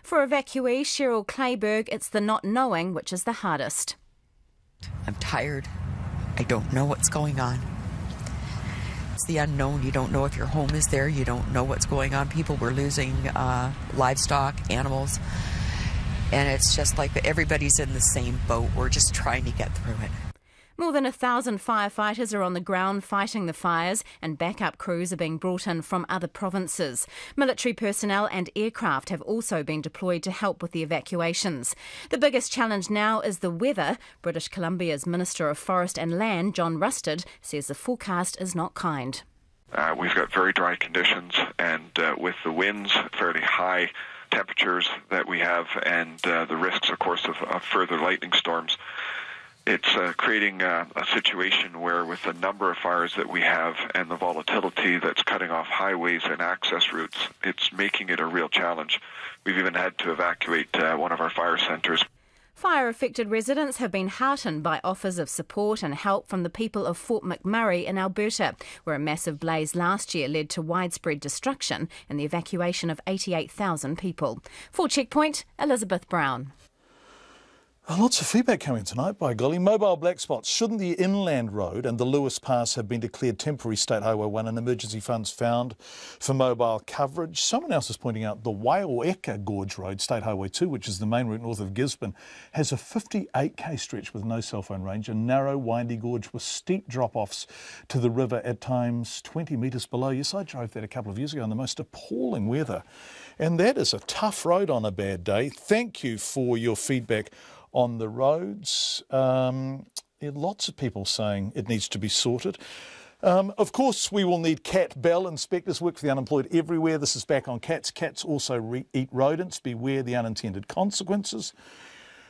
For evacuee Cheryl Clayberg, it's the not knowing which is the hardest. I'm tired. I don't know what's going on. It's the unknown. You don't know if your home is there. You don't know what's going on. People were losing livestock, animals. And it's just like everybody's in the same boat. We're just trying to get through it. More than 1,000 firefighters are on the ground fighting the fires, and backup crews are being brought in from other provinces. Military personnel and aircraft have also been deployed to help with the evacuations. The biggest challenge now is the weather. British Columbia's Minister of Forest and Land, John Rustard, says the forecast is not kind. We've got very dry conditions, and with the winds, fairly high temperatures that we have, and the risks, of course, of further lightning storms. It's creating a situation where, with the number of fires that we have and the volatility that's cutting off highways and access routes, it's making it a real challenge. We've even had to evacuate one of our fire centres. Fire-affected residents have been heartened by offers of support and help from the people of Fort McMurray in Alberta, where a massive blaze last year led to widespread destruction and the evacuation of 88,000 people. For Checkpoint, Elizabeth Brown. Lots of feedback coming tonight, by golly. Mobile black spots. Shouldn't the inland road and the Lewis Pass have been declared temporary State Highway 1 and emergency funds found for mobile coverage? Someone else is pointing out the Waiōeka Gorge Road, State Highway 2, which is the main route north of Gisborne, has a 58k stretch with no cell phone range, a narrow, windy gorge with steep drop-offs to the river at times 20 metres below. Yes, I drove that a couple of years ago in the most appalling weather. And that is a tough road on a bad day. Thank you for your feedback on the roads. Lots of people saying it needs to be sorted. Of course, we will need cat bell inspectors, work for the unemployed everywhere. This is back on cats. Cats also eat rodents. Beware the unintended consequences.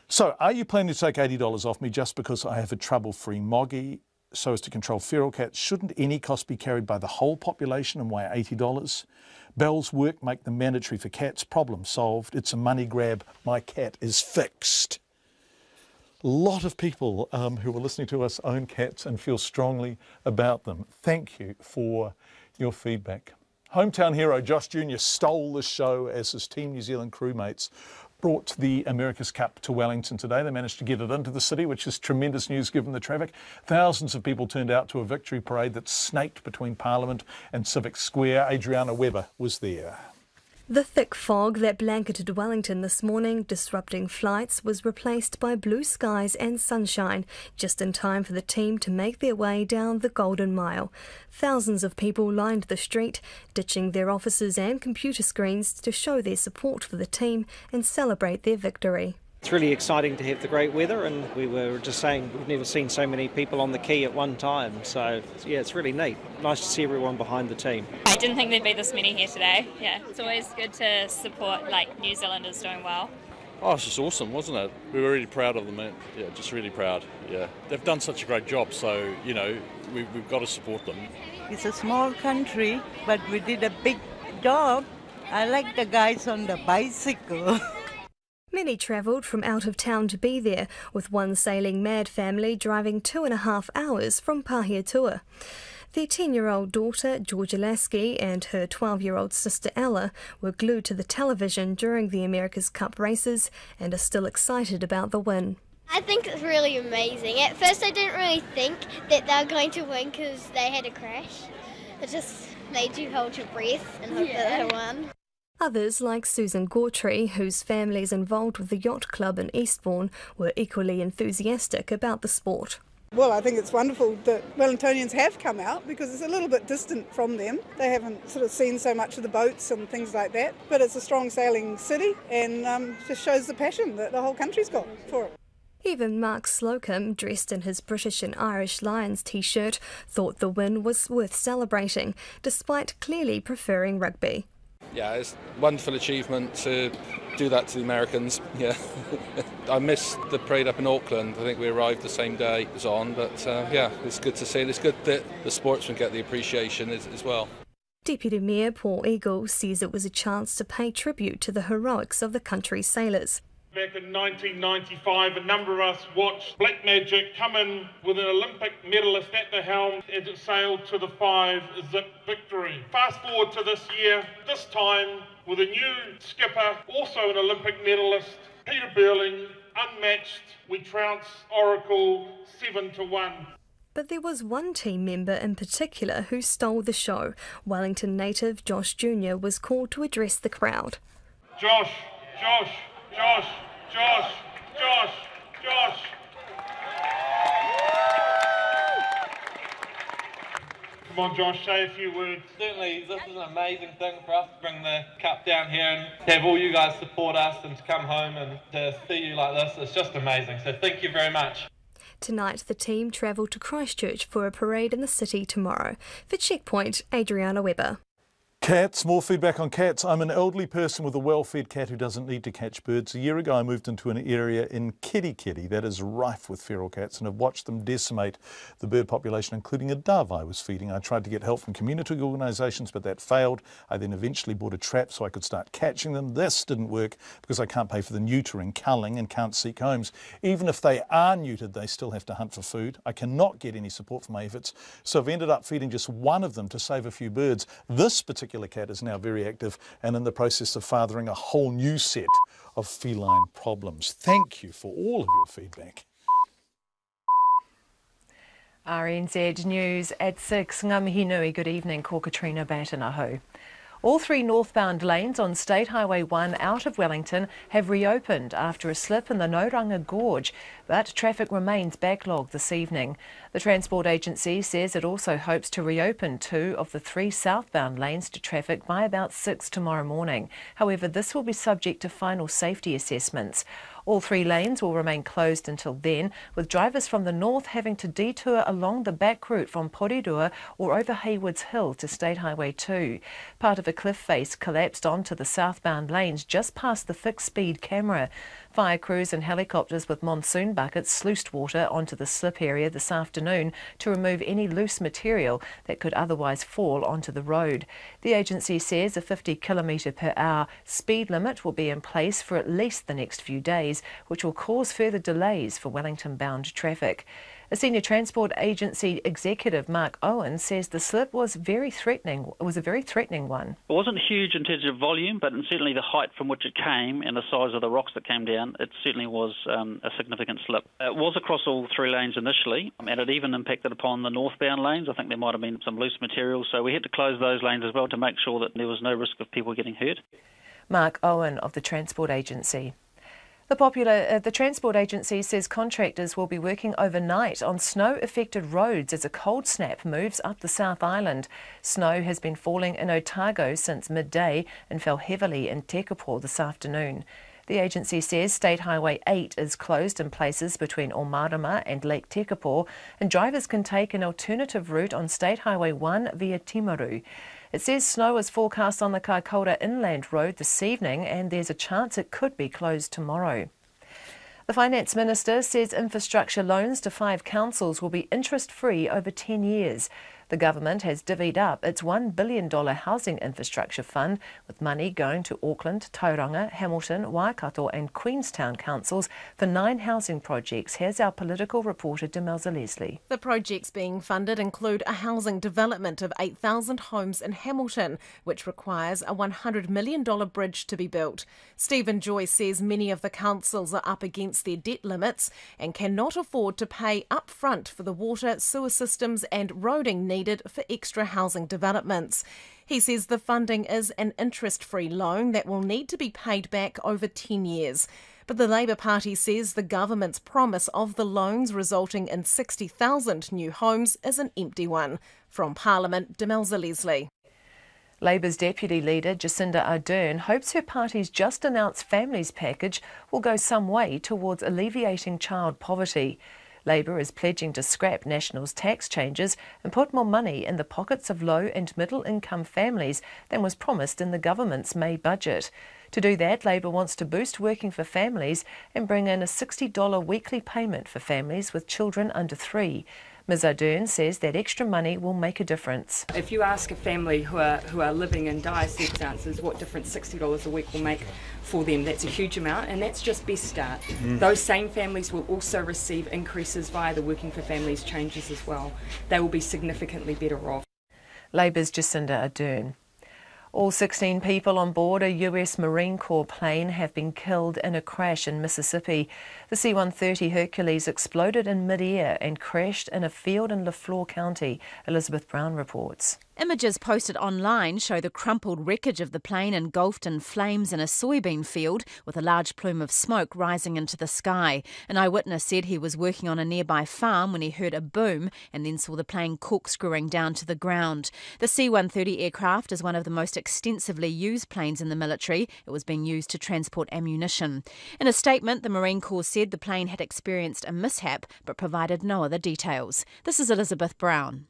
So, are you planning to take $80 off me just because I have a trouble-free moggy so as to control feral cats? Shouldn't any cost be carried by the whole population, and why $80? Bell's work make them mandatory for cats. Problem solved. It's a money grab. My cat is fixed. A lot of people who are listening to us own cats and feel strongly about them. Thank you for your feedback. Hometown hero Josh Jr. stole the show as his Team New Zealand crewmates brought the America's Cup to Wellington today. They managed to get it into the city, which is tremendous news given the traffic. Thousands of people turned out to a victory parade that snaked between Parliament and Civic Square. Adriana Webber was there. The thick fog that blanketed Wellington this morning, disrupting flights, was replaced by blue skies and sunshine, just in time for the team to make their way down the Golden Mile. Thousands of people lined the street, ditching their offices and computer screens to show their support for the team and celebrate their victory. It's really exciting to have the great weather, and we were just saying we've never seen so many people on the quay at one time. So, yeah, it's really neat. Nice to see everyone behind the team. I didn't think there'd be this many here today. Yeah, it's always good to support New Zealanders doing well. Oh, it's just awesome, wasn't it? We were really proud of them, man. Yeah, just really proud. Yeah, they've done such a great job, so, we've got to support them. It's a small country, but we did a big job. I like the guys on the bicycle. Many travelled from out of town to be there, with one sailing mad family driving 2.5 hours from Pahiatua. Their 10-year-old daughter, Georgia Lasky, and her 12-year-old sister Ella were glued to the television during the America's Cup races and are still excited about the win. I think it's really amazing. At first I didn't really think that they were going to win because they had a crash. It just made you hold your breath and hope that they won. Others, like Susan Gawtrey, whose family is involved with the yacht club in Eastbourne, were equally enthusiastic about the sport. Well, I think it's wonderful that Wellingtonians have come out because it's a little bit distant from them. They haven't sort of seen so much of the boats and things like that, but it's a strong sailing city and just shows the passion that the whole country's got for it. Even Mark Slocum, dressed in his British and Irish Lions t-shirt, thought the win was worth celebrating, despite clearly preferring rugby. Yeah, it's a wonderful achievement to do that to the Americans. Yeah, I missed the parade up in Auckland. I think we arrived the same day it was on, but it's good to see. It's good that the sportsmen get the appreciation as well. Deputy Mayor Paul Eagle says it was a chance to pay tribute to the heroics of the country's sailors. Back in 1995, a number of us watched Black Magic come in with an Olympic medalist at the helm as it sailed to the 5-zip victory. Fast forward to this year, this time with a new skipper, also an Olympic medalist, Peter Burling, unmatched. We trounce Oracle 7-1. But there was one team member in particular who stole the show. Wellington native Josh Jr. was called to address the crowd. Josh. Come on, Josh, say a few words. Certainly, this is an amazing thing for us to bring the cup down here and have all you guys support us and to come home and to see you like this. It's just amazing. So thank you very much. Tonight, the team travel to Christchurch for a parade in the city tomorrow. For Checkpoint, Adriana Webber. Cats, more feedback on cats. I'm an elderly person with a well-fed cat who doesn't need to catch birds. A year ago I moved into an area in Kirikiri that is rife with feral cats and have watched them decimate the bird population, including a dove I was feeding. I tried to get help from community organisations, but that failed. I then eventually bought a trap so I could start catching them. This didn't work because I can't pay for the neutering, culling and can't seek homes. Even if they are neutered, they still have to hunt for food. I cannot get any support for my efforts, so I've ended up feeding just one of them to save a few birds. This particular cat is now very active and in the process of fathering a whole new set of feline problems. Thank you for all of your feedback. RNZ News at 6. Ngā mihi nui, good evening, ko Katrina Batanaho. All 3 northbound lanes on State Highway 1 out of Wellington have reopened after a slip in the Nauranga Gorge, but traffic remains backlogged this evening. The Transport Agency says it also hopes to reopen 2 of the 3 southbound lanes to traffic by about 6 tomorrow morning. However, this will be subject to final safety assessments. All 3 lanes will remain closed until then, with drivers from the north having to detour along the back route from Porirua or over Haywards Hill to State Highway 2. Part of a cliff face collapsed onto the southbound lanes just past the fixed speed camera. Fire crews and helicopters with monsoon buckets sluiced water onto the slip area this afternoon to remove any loose material that could otherwise fall onto the road. The agency says a 50 km/h speed limit will be in place for at least the next few days, which will cause further delays for Wellington-bound traffic. A senior Transport Agency executive, Mark Owen, says the slip was a very threatening one. It wasn't huge in terms of volume, but certainly the height from which it came and the size of the rocks that came down, it certainly was a significant slip. It was across all 3 lanes initially, and it even impacted upon the northbound lanes. I think there might have been some loose material, so we had to close those lanes as well to make sure that there was no risk of people getting hurt. Mark Owen of the Transport Agency. The Transport Agency says contractors will be working overnight on snow-affected roads as a cold snap moves up the South Island. Snow has been falling in Otago since midday and fell heavily in Tekapo this afternoon. The agency says State Highway 8 is closed in places between Omarama and Lake Tekapo, and drivers can take an alternative route on State Highway 1 via Timaru. It says snow is forecast on the Kaikoura Inland Road this evening and there's a chance it could be closed tomorrow. The Finance Minister says infrastructure loans to 5 councils will be interest-free over 10 years. The government has divvied up its $1 billion housing infrastructure fund, with money going to Auckland, Tauranga, Hamilton, Waikato and Queenstown councils for 9 housing projects. Here's our political reporter, Demelza Leslie. The projects being funded include a housing development of 8,000 homes in Hamilton, which requires a $100 million bridge to be built. Stephen Joyce says many of the councils are up against their debt limits and cannot afford to pay up front for the water, sewer systems and roading needed for extra housing developments. He says the funding is an interest-free loan that will need to be paid back over 10 years. But the Labour Party says the government's promise of the loans resulting in 60,000 new homes is an empty one. From Parliament, Demelza Leslie. Labour's Deputy Leader Jacinda Ardern hopes her party's just-announced families package will go some way towards alleviating child poverty. Labour is pledging to scrap National's tax changes and put more money in the pockets of low and middle income families than was promised in the government's May budget. To do that, Labour wants to boost working for families and bring in a $60 weekly payment for families with children under 3. Ms Ardern says that extra money will make a difference. If you ask a family who are living in dire circumstances what difference $60 a week will make for them, that's a huge amount, and that's just Best Start. Those same families will also receive increases via the Working for Families changes as well. They will be significantly better off. Labour's Jacinda Ardern. All 16 people on board a US Marine Corps plane have been killed in a crash in Mississippi. The C-130 Hercules exploded in mid-air and crashed in a field in Lafleur County. Elizabeth Brown reports. Images posted online show the crumpled wreckage of the plane engulfed in flames in a soybean field, with a large plume of smoke rising into the sky. An eyewitness said he was working on a nearby farm when he heard a boom and then saw the plane corkscrewing down to the ground. The C-130 aircraft is one of the most extensively used planes in the military. It was being used to transport ammunition. In a statement, the Marine Corps said the plane had experienced a mishap but provided no other details. This is Elizabeth Brown.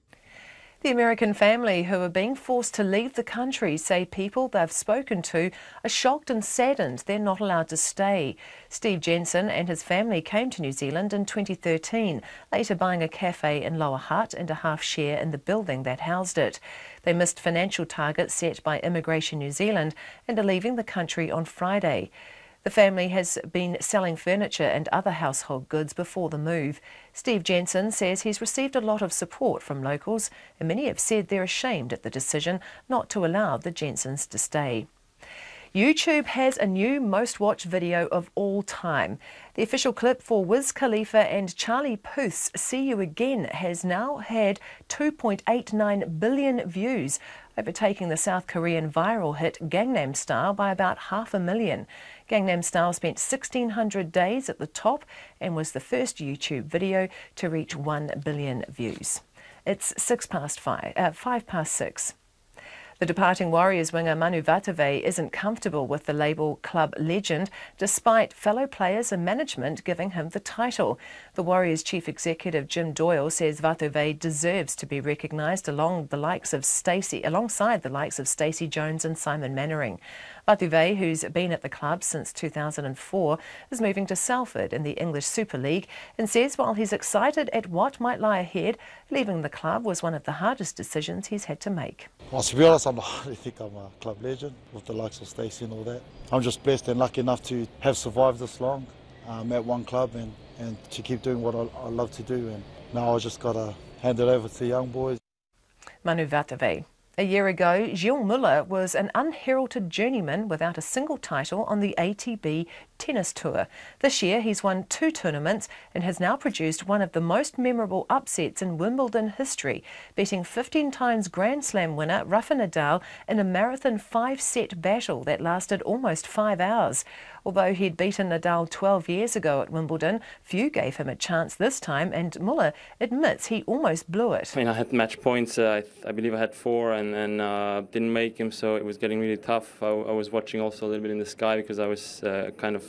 The American family who are being forced to leave the country say people they've spoken to are shocked and saddened they're not allowed to stay. Steve Jensen and his family came to New Zealand in 2013, later buying a cafe in Lower Hutt and a half share in the building that housed it. They missed financial targets set by Immigration New Zealand and are leaving the country on Friday. The family has been selling furniture and other household goods before the move. Steve Jensen says he's received a lot of support from locals, and many have said they're ashamed at the decision not to allow the Jensens to stay. YouTube has a new most watched video of all time. The official clip for Wiz Khalifa and Charlie Puth's See You Again has now had 2.89 billion views, overtaking the South Korean viral hit Gangnam Style by about 500,000. Gangnam Style spent 1,600 days at the top and was the first YouTube video to reach 1 billion views. It's 5 past 6. The departing Warriors winger Manu Vatuvei isn't comfortable with the label club legend, despite fellow players and management giving him the title. The Warriors chief executive Jim Doyle says Vatuvei deserves to be recognised alongside the likes of Stacey Jones and Simon Mannering. Vatuvei, who's been at the club since 2004, is moving to Salford in the English Super League and says while he's excited at what might lie ahead, leaving the club was one of the hardest decisions he's had to make. Well, to be honest, I think I'm a club legend with the likes of Stacey and all that. I'm just blessed and lucky enough to have survived this long at one club and to keep doing what I love to do. And now I just got to hand it over to the young boys. Manu Vatuvei. A year ago, Gilles Muller was an unheralded journeyman without a single title on the ATP tennis tour. This year, he's won 2 tournaments and has now produced one of the most memorable upsets in Wimbledon history, beating 15 times Grand Slam winner Rafa Nadal in a marathon 5-set battle that lasted almost 5 hours. Although he'd beaten Nadal 12 years ago at Wimbledon, few gave him a chance this time, and Muller admits he almost blew it. I mean, I had match points. I believe I had 4 and didn't make him, so it was getting really tough. I was watching also a little bit in the sky because I was kind of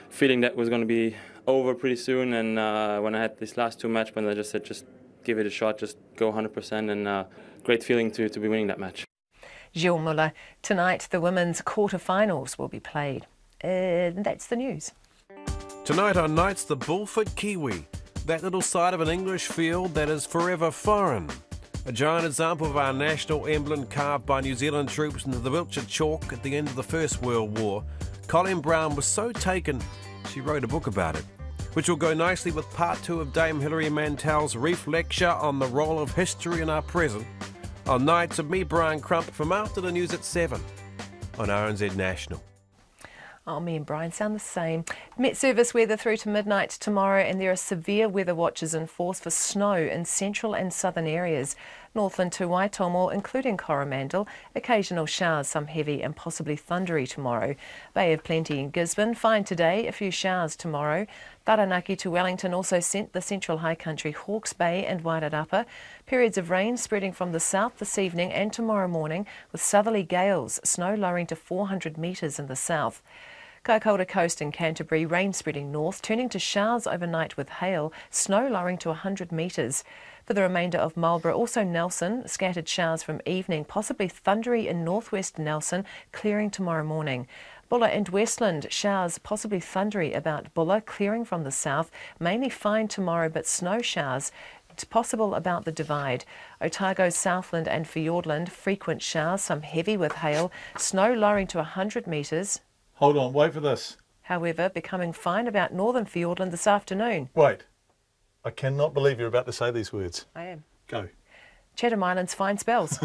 feeling that was going to be over pretty soon. And when I had this last 2 match points, I just said, just give it a shot, just go 100%, and great feeling to be winning that match. Gilles Muller. Tonight, the women's quarter-finals will be played. And that's the news. Tonight on Nights, the Bullford Kiwi, that little side of an English field that is forever foreign. A giant example of our national emblem carved by New Zealand troops into the Wiltshire chalk at the end of the First World War. Colleen Brown was so taken, she wrote a book about it, which will go nicely with part 2 of Dame Hilary Mantel's Reef Lecture on the role of history in our present, on Nights of me, Brian Crump, from after the news at 7 on RNZ National. Oh, me and Brian sound the same. Met Service weather through to midnight tomorrow, and there are severe weather watches in force for snow in central and southern areas. Northland to Waitomo, including Coromandel, occasional showers, some heavy and possibly thundery tomorrow. Bay of Plenty in Gisborne, fine today, a few showers tomorrow. Taranaki to Wellington also sent the central high country, Hawke's Bay and Wairarapa. Periods of rain spreading from the south this evening and tomorrow morning, with southerly gales, snow lowering to 400 metres in the south. Kaikoura Coast in Canterbury, rain spreading north, turning to showers overnight with hail, snow lowering to 100 metres. For the remainder of Marlborough, also Nelson, scattered showers from evening, possibly thundery in northwest Nelson, clearing tomorrow morning. Bulla and Westland, showers possibly thundery about Bulla, clearing from the south, mainly fine tomorrow but snow showers possible about the Divide. Otago, Southland and Fiordland, frequent showers, some heavy with hail, snow lowering to 100 metres. Hold on, wait for this. However, becoming fine about northern Fiordland this afternoon. Wait. I cannot believe you're about to say these words. I am. Go. Chatham Islands, fine spells.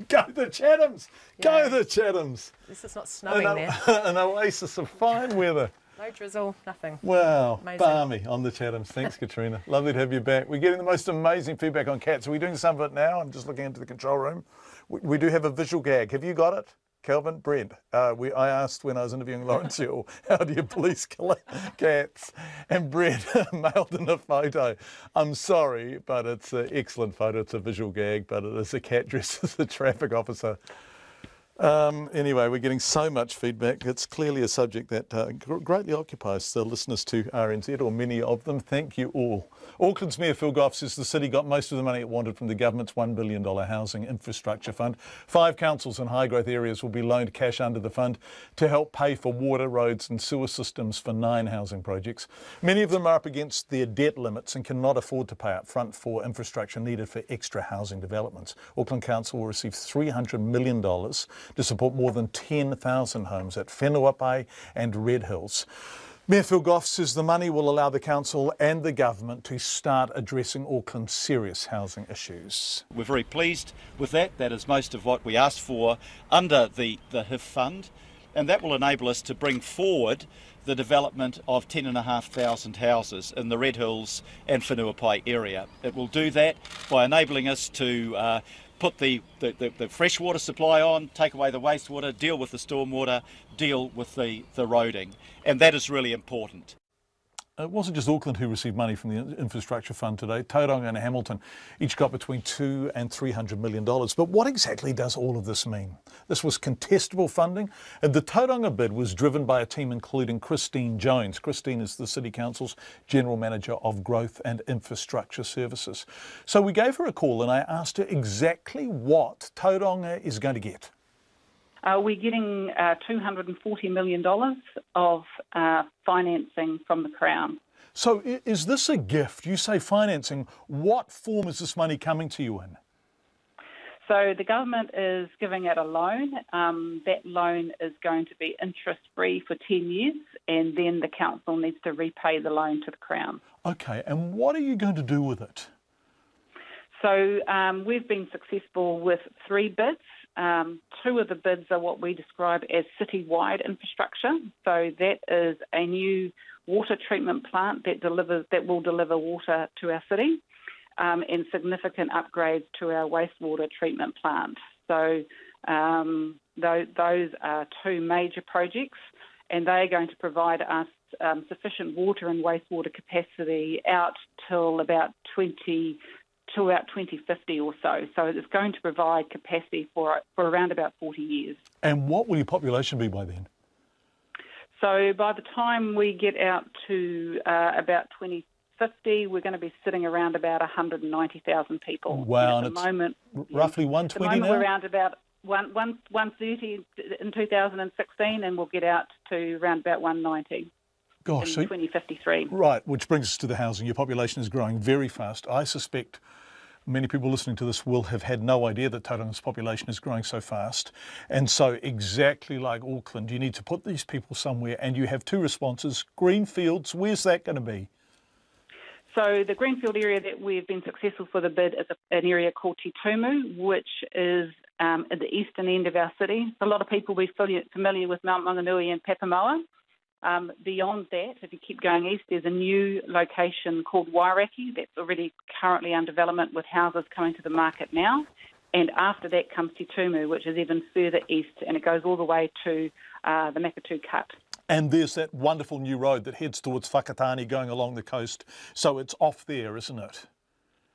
Go the Chathams! Yeah. Go the Chathams! This is not snowing there. An oasis of fine weather. No drizzle, nothing. Wow, Amazing. balmy on the Chathams. Thanks, Katrina. Lovely to have you back. We're getting the most amazing feedback on cats. Are we doing some of it now? I'm just looking into the control room. We do have a visual gag. Have you got it? Kelvin, Brent, I asked when I was interviewing Lawrence Hill, how do you police cats? And Brent mailed in a photo. I'm sorry, but it's an excellent photo. It's a visual gag, but it is a cat dressed as a traffic officer. Anyway, we're getting so much feedback. It's clearly a subject that greatly occupies the listeners to RNZ, or many of them. Thank you all. Auckland's Mayor Phil Goff says the city got most of the money it wanted from the government's $1 billion housing infrastructure fund. 5 councils in high growth areas will be loaned cash under the fund to help pay for water, roads and sewer systems for 9 housing projects. Many of them are up against their debt limits and cannot afford to pay up front for infrastructure needed for extra housing developments. Auckland Council will receive $300 million to support more than 10,000 homes at Whenuapai and Red Hills. Mayor Phil Goff says the money will allow the council and the government to start addressing Auckland's serious housing issues. We're very pleased with that. That is most of what we asked for under the HIF fund, and that will enable us to bring forward the development of 10,500 houses in the Red Hills and Whenuapai area. It will do that by enabling us to put the freshwater supply on, take away the wastewater, deal with the stormwater, deal with the roading. And that is really important. It wasn't just Auckland who received money from the infrastructure fund today. Tauranga and Hamilton each got between $200 and $300 million. But what exactly does all of this mean? This was contestable funding, and the Tauranga bid was driven by a team including Christine Jones. Christine is the City Council's General Manager of Growth and Infrastructure Services. So we gave her a call and I asked her exactly what Tauranga is going to get. We're getting $240 million of financing from the Crown. So is this a gift? You say financing. What form is this money coming to you in? So the government is giving it a loan. That loan is going to be interest-free for 10 years, and then the council needs to repay the loan to the Crown. Okay, and what are you going to do with it? So we've been successful with 3 bids. 2 of the bids are what we describe as city-wide infrastructure. So that is a new water treatment plant that will deliver water to our city, and significant upgrades to our wastewater treatment plant. So those are 2 major projects, and they are going to provide us sufficient water and wastewater capacity out till about 2050 or so. So it's going to provide capacity for around about 40 years. And what will your population be by then? So by the time we get out to about 2050, we're going to be sitting around about 190,000 people. Wow, and at the moment, roughly 120 at the moment now? We're around about 130 in 2016, and we'll get out to around about 190. Gosh, in 2053. Right, which brings us to the housing. Your population is growing very fast. I suspect many people listening to this will have had no idea that Tauranga's population is growing so fast. And so exactly like Auckland, you need to put these people somewhere, and you have 2 responses. Greenfields, where's that going to be? So the Greenfield area that we've been successful for the bid is an area called Te Tumu, which is at the eastern end of our city. A lot of people will be familiar with Mount Maunganui and Papamoa. Beyond that, if you keep going east, there's a new location called Wairaki that's already currently under development with houses coming to the market now. And after that comes Te Tumu, which is even further east, and it goes all the way to the Makatu Cut. And there's that wonderful new road that heads towards Whakatane going along the coast. So it's off there, isn't it?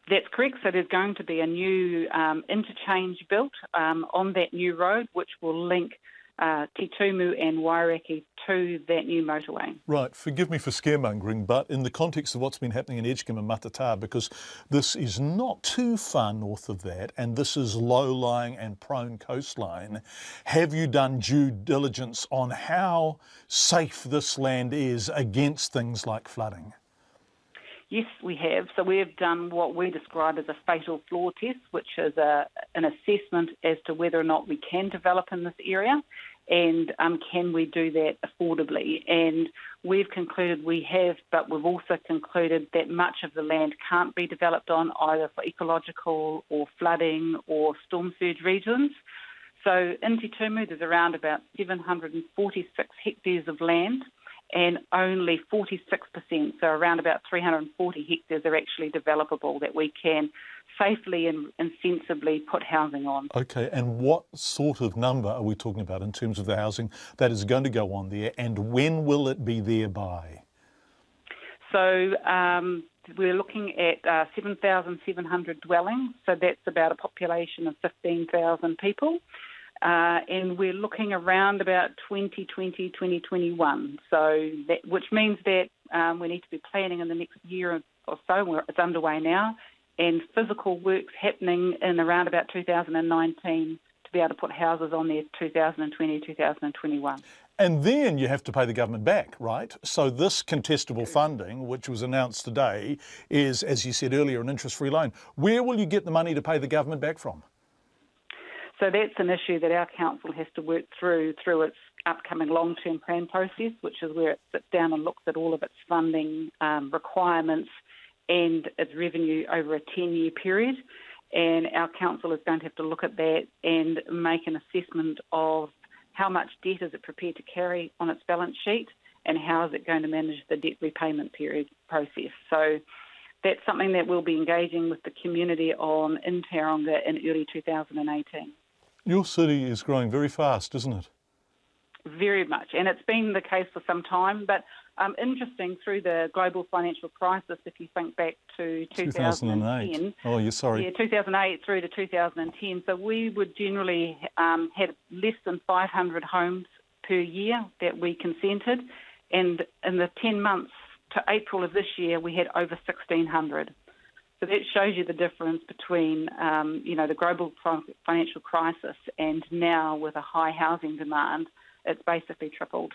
That's correct. So there's going to be a new interchange built on that new road, which will link Te Tumu and Wairaki to that new motorway. Right, forgive me for scaremongering, but in the context of what's been happening in Edgecombe and Matata, because this is not too far north of that, and this is low-lying and prone coastline, have you done due diligence on how safe this land is against things like flooding? Yes, we have. So we've done what we describe as a fatal floor test, which is an assessment as to whether or not we can develop in this area, and can we do that affordably. And we've concluded we have, but we've also concluded that much of the land can't be developed on either for ecological or flooding or storm surge reasons. So in Te Tumu, there's around about 746 hectares of land, and only 46%, so around about 340 hectares, are actually developable that we can safely and sensibly put housing on. Okay, and what sort of number are we talking about in terms of the housing that is going to go on there, and when will it be there by? So we're looking at 7,700 dwellings, so that's about a population of 15,000 people. And we're looking around about 2020, 2021. So which means that we need to be planning in the next year or so. It's underway now, and physical works happening in around about 2019 to be able to put houses on there 2020, 2021. And then you have to pay the government back, right? So this contestable funding, which was announced today, is, as you said earlier, an interest-free loan. Where will you get the money to pay the government back from? So that's an issue that our council has to work through its upcoming long-term plan process, which is where it sits down and looks at all of its funding requirements and its revenue over a 10-year period. And our council is going to have to look at that and make an assessment of how much debt is it prepared to carry on its balance sheet, and how is it going to manage the debt repayment period process. So that's something that we'll be engaging with the community on in Tauranga in early 2018. Your city is growing very fast, isn't it? Very much, and it's been the case for some time, but interesting, through the global financial crisis, if you think back to 2010. Oh, you're sorry. Yeah, 2008 through to 2010. So we would generally have less than 500 homes per year that we consented, and in the 10 months to April of this year, we had over 1,600. So that shows you the difference between, the global financial crisis and now with a high housing demand. It's basically tripled.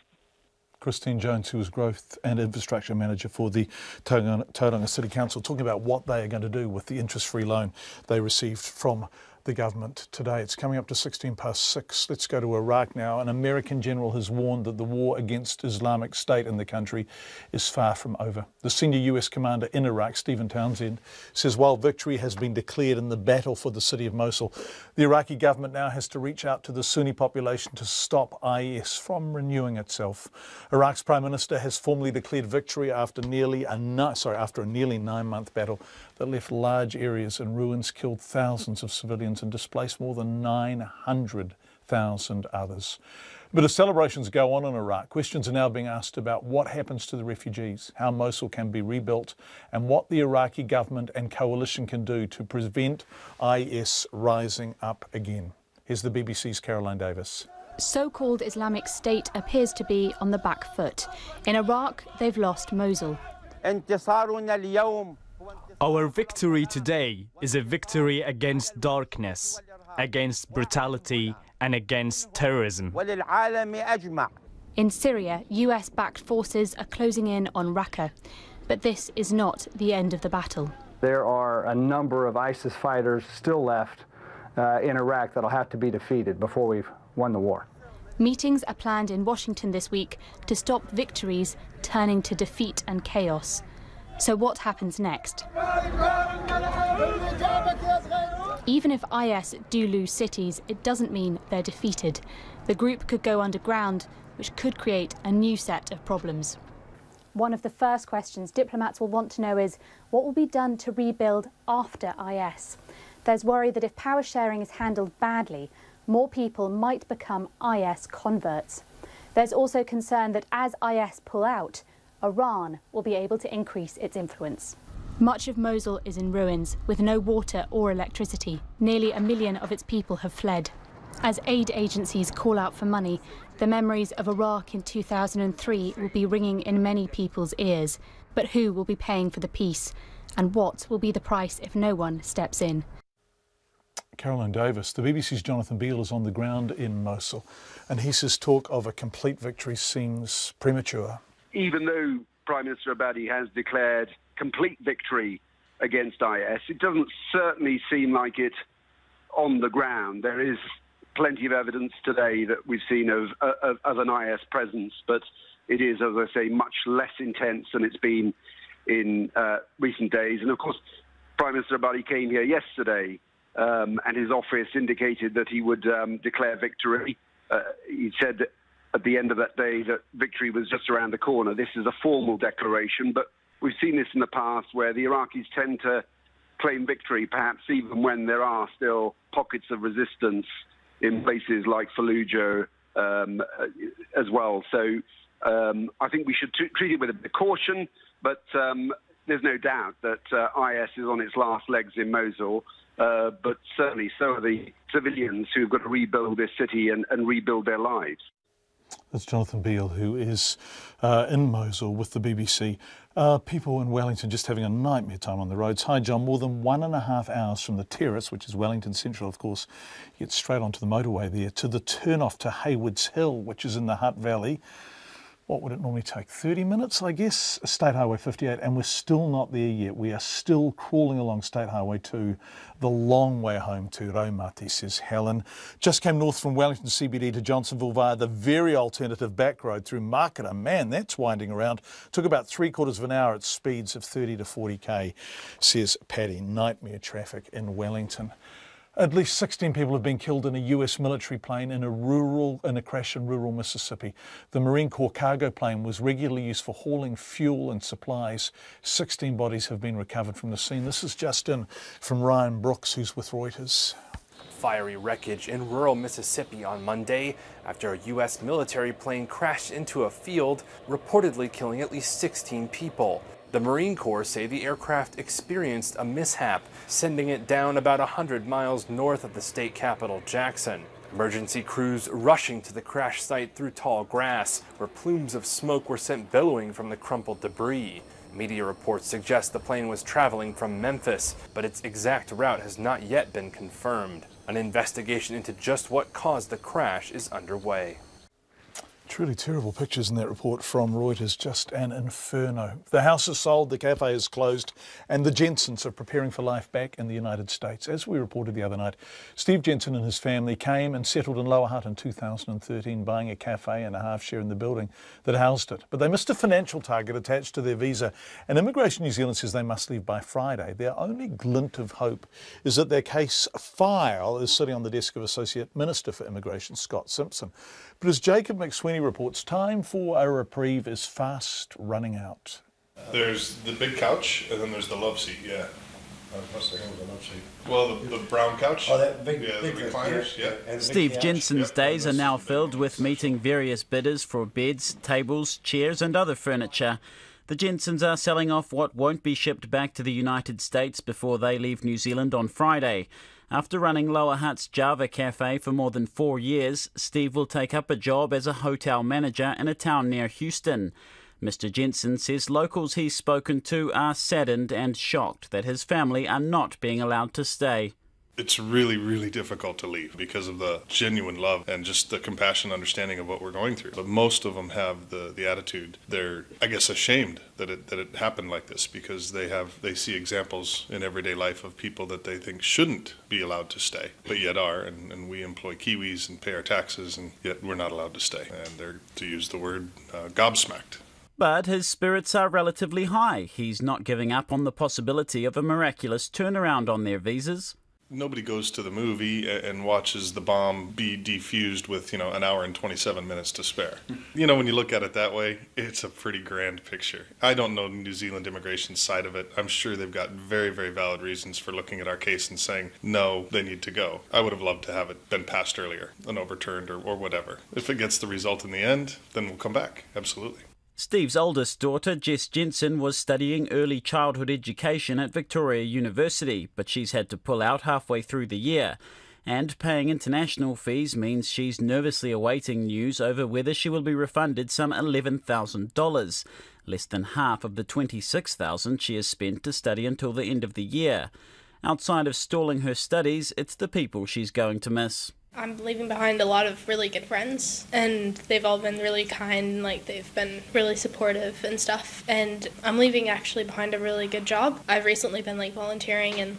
Christine Jones, who is Growth and Infrastructure Manager for the Tauranga City Council, talking about what they are going to do with the interest-free loan they received from the government today. It's coming up to 6:16. Let's go to Iraq now. An American general has warned that the war against Islamic State in the country is far from over. The senior US commander in Iraq, Stephen Townsend, says while victory has been declared in the battle for the city of Mosul, the Iraqi government now has to reach out to the Sunni population to stop IS from renewing itself. Iraq's Prime Minister has formally declared victory after a nearly 9-month battle that left large areas in ruins, killed thousands of civilians and displaced more than 900,000 others. But as celebrations go on in Iraq, questions are now being asked about what happens to the refugees, how Mosul can be rebuilt, and what the Iraqi government and coalition can do to prevent IS rising up again. Here's the BBC's Caroline Davis. So-called Islamic State appears to be on the back foot. In Iraq, they've lost Mosul. Our victory today is a victory against darkness, against brutality and against terrorism. In Syria, US-backed forces are closing in on Raqqa. But this is not the end of the battle. There are a number of ISIS fighters still left in Iraq that'll have to be defeated before we've won the war. Meetings are planned in Washington this week to stop victories turning to defeat and chaos. So what happens next? Even if IS do lose cities, it doesn't mean they're defeated. The group could go underground, which could create a new set of problems. One of the first questions diplomats will want to know is what will be done to rebuild after IS. There's worry that if power sharing is handled badly, more people might become IS converts. There's also concern that as IS pull out, Iran will be able to increase its influence. Much of Mosul is in ruins, with no water or electricity. Nearly 1 million of its people have fled. As aid agencies call out for money, the memories of Iraq in 2003 will be ringing in many people's ears. But who will be paying for the peace? And what will be the price if no one steps in? Caroline Davis. The BBC's Jonathan Beale is on the ground in Mosul, and he says talk of a complete victory seems premature. Even though Prime Minister Abadi has declared complete victory against IS, it doesn't certainly seem like it on the ground. There is plenty of evidence today that we've seen of an IS presence, but it is, as I say, much less intense than it's been in recent days. And of course, Prime Minister Abadi came here yesterday, and his office indicated that he would declare victory. He said that at the end of that day that victory was just around the corner. This is a formal declaration, but we've seen this in the past where the Iraqis tend to claim victory, perhaps even when there are still pockets of resistance in places like Fallujah as well. So I think we should treat it with a bit of caution, but there's no doubt that IS is on its last legs in Mosul, but certainly so are the civilians who've got to rebuild this city and rebuild their lives. That's Jonathan Beale, who is in Mosul with the BBC. People in Wellington just having a nightmare time on the roads. Hi, John. More than 1.5 hours from the Terrace, which is Wellington Central, of course. You get straight onto the motorway there to the turn-off to Haywards Hill, which is in the Hutt Valley. What would it normally take? 30 minutes, I guess? State Highway 58, and we're still not there yet. We are still crawling along State Highway 2, the long way home to Raumati, says Helen. Just came north from Wellington CBD to Johnsonville via the very alternative back road through Marketer. Man, that's winding around. Took about 3/4 of an hour at speeds of 30 to 40k, says Paddy. Nightmare traffic in Wellington. At least 16 people have been killed in a US military plane in a crash in rural Mississippi. The Marine Corps cargo plane was regularly used for hauling fuel and supplies. 16 bodies have been recovered from the scene. This is just in from Ryan Brooks, who's with Reuters. Fiery wreckage in rural Mississippi on Monday after a U.S. military plane crashed into a field, reportedly killing at least 16 people. The Marine Corps say the aircraft experienced a mishap, sending it down about 100 miles north of the state capital, Jackson. Emergency crews rushing to the crash site through tall grass, where plumes of smoke were sent billowing from the crumpled debris. Media reports suggest the plane was traveling from Memphis, but its exact route has not yet been confirmed. An investigation into just what caused the crash is underway. Truly terrible pictures in that report from Reuters, just an inferno. The house is sold, the cafe is closed, and the Jensens are preparing for life back in the United States. As we reported the other night, Steve Jensen and his family came and settled in Lower Hutt in 2013, buying a cafe and a half share in the building that housed it. But they missed a financial target attached to their visa, and Immigration New Zealand says they must leave by Friday. Their only glint of hope is that their case file is sitting on the desk of Associate Minister for Immigration, Scott Simpson. But as Jacob McSweeney reports, time for a reprieve is fast running out. There's the big couch, and then there's the love seat, yeah. What's the love seat? Well, the brown couch. Oh, that big, yeah, the recliners, yeah. Steve Jensen's days are now filled with meeting various bidders for beds, tables, chairs and other furniture. The Jensens are selling off what won't be shipped back to the United States before they leave New Zealand on Friday. After running Lower Hutt's Java Cafe for more than 4 years, Steve will take up a job as a hotel manager in a town near Houston. Mr. Jensen says locals he's spoken to are saddened and shocked that his family are not being allowed to stay. It's really, really difficult to leave because of the genuine love and just the compassion, understanding of what we're going through. But most of them have the attitude. They're, I guess, ashamed that it happened like this because they see examples in everyday life of people that they think shouldn't be allowed to stay, but yet are. And we employ Kiwis and pay our taxes, and yet we're not allowed to stay. And they're, to use the word, gobsmacked. But his spirits are relatively high. He's not giving up on the possibility of a miraculous turnaround on their visas. Nobody goes to the movie and watches the bomb be defused with, an hour and 27 minutes to spare. When you look at it that way, it's a pretty grand picture. I don't know New Zealand immigration's side of it. I'm sure they've got very, very valid reasons for looking at our case and saying, no, they need to go. I would have loved to have it been passed earlier and overturned or whatever. If it gets the result in the end, then we'll come back. Absolutely. Steve's oldest daughter, Jess Jensen, was studying early childhood education at Victoria University, but she's had to pull out halfway through the year. And paying international fees means she's nervously awaiting news over whether she will be refunded some $11,000, less than half of the $26,000 she has spent to study until the end of the year. Outside of stalling her studies, it's the people she's going to miss. I'm leaving behind a lot of really good friends, and they've all been really kind, they've been really supportive and stuff, and I'm leaving actually behind a really good job. I've recently been volunteering and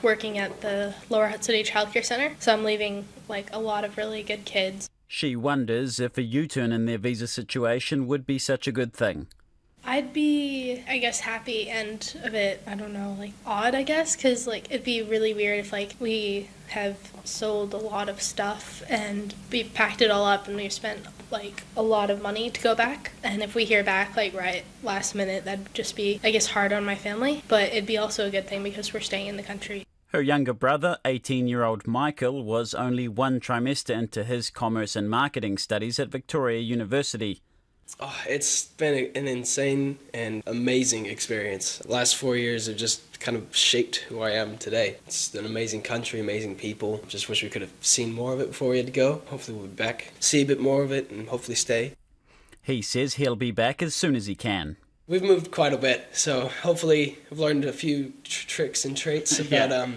working at the Lower Hutt City Childcare Center, so I'm leaving a lot of really good kids. She wonders if a U-turn in their visa situation would be such a good thing. I'd be, I guess, happy and a bit, I don't know, like odd, I guess, because like it'd be really weird if like we have sold a lot of stuff and we've packed it all up and we've spent like a lot of money to go back, and if we hear back like right last minute, that'd just be, I guess, hard on my family, but it'd be also a good thing because we're staying in the country. Her younger brother, 18-year-old Michael, was only one trimester into his commerce and marketing studies at Victoria University. Oh, it's been an insane and amazing experience. The last 4 years have just kind of shaped who I am today. It's an amazing country, amazing people. Just wish we could have seen more of it before we had to go. Hopefully we'll be back, see a bit more of it, and hopefully stay. He says he'll be back as soon as he can. We've moved quite a bit, so hopefully I've learned a few tricks and traits about